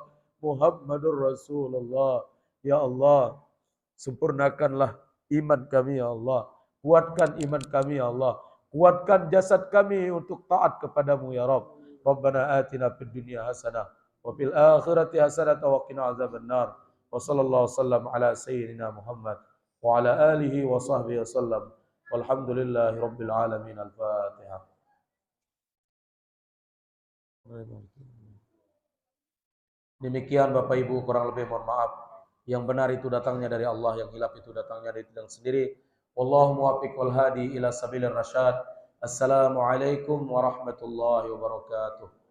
Speaker 1: Muhammadur Rasulullah. Ya Allah, sempurnakanlah iman kami ya Allah. Kuatkan iman kami ya Allah. Kuatkan jasad kami untuk taat kepadamu ya Rabb. Rabbana atina fid dunya hasanah wa fil akhirati hasanah wa qina azabannar. Wa sallallahu wasallam ala sayyidina Muhammad wa ala alihi wa sahbihi wasallam. Walhamdulillahi rabbil alamin. Al-Fatihah. Demikian Bapak Ibu, kurang lebih mohon maaf. Yang benar itu datangnya dari Allah, yang hilaf itu datangnya dari Tuhan sendiri. Wallahu muwaffiq wal hadi ila sabilir rasyad. Assalamualaikum warahmatullahi wabarakatuh.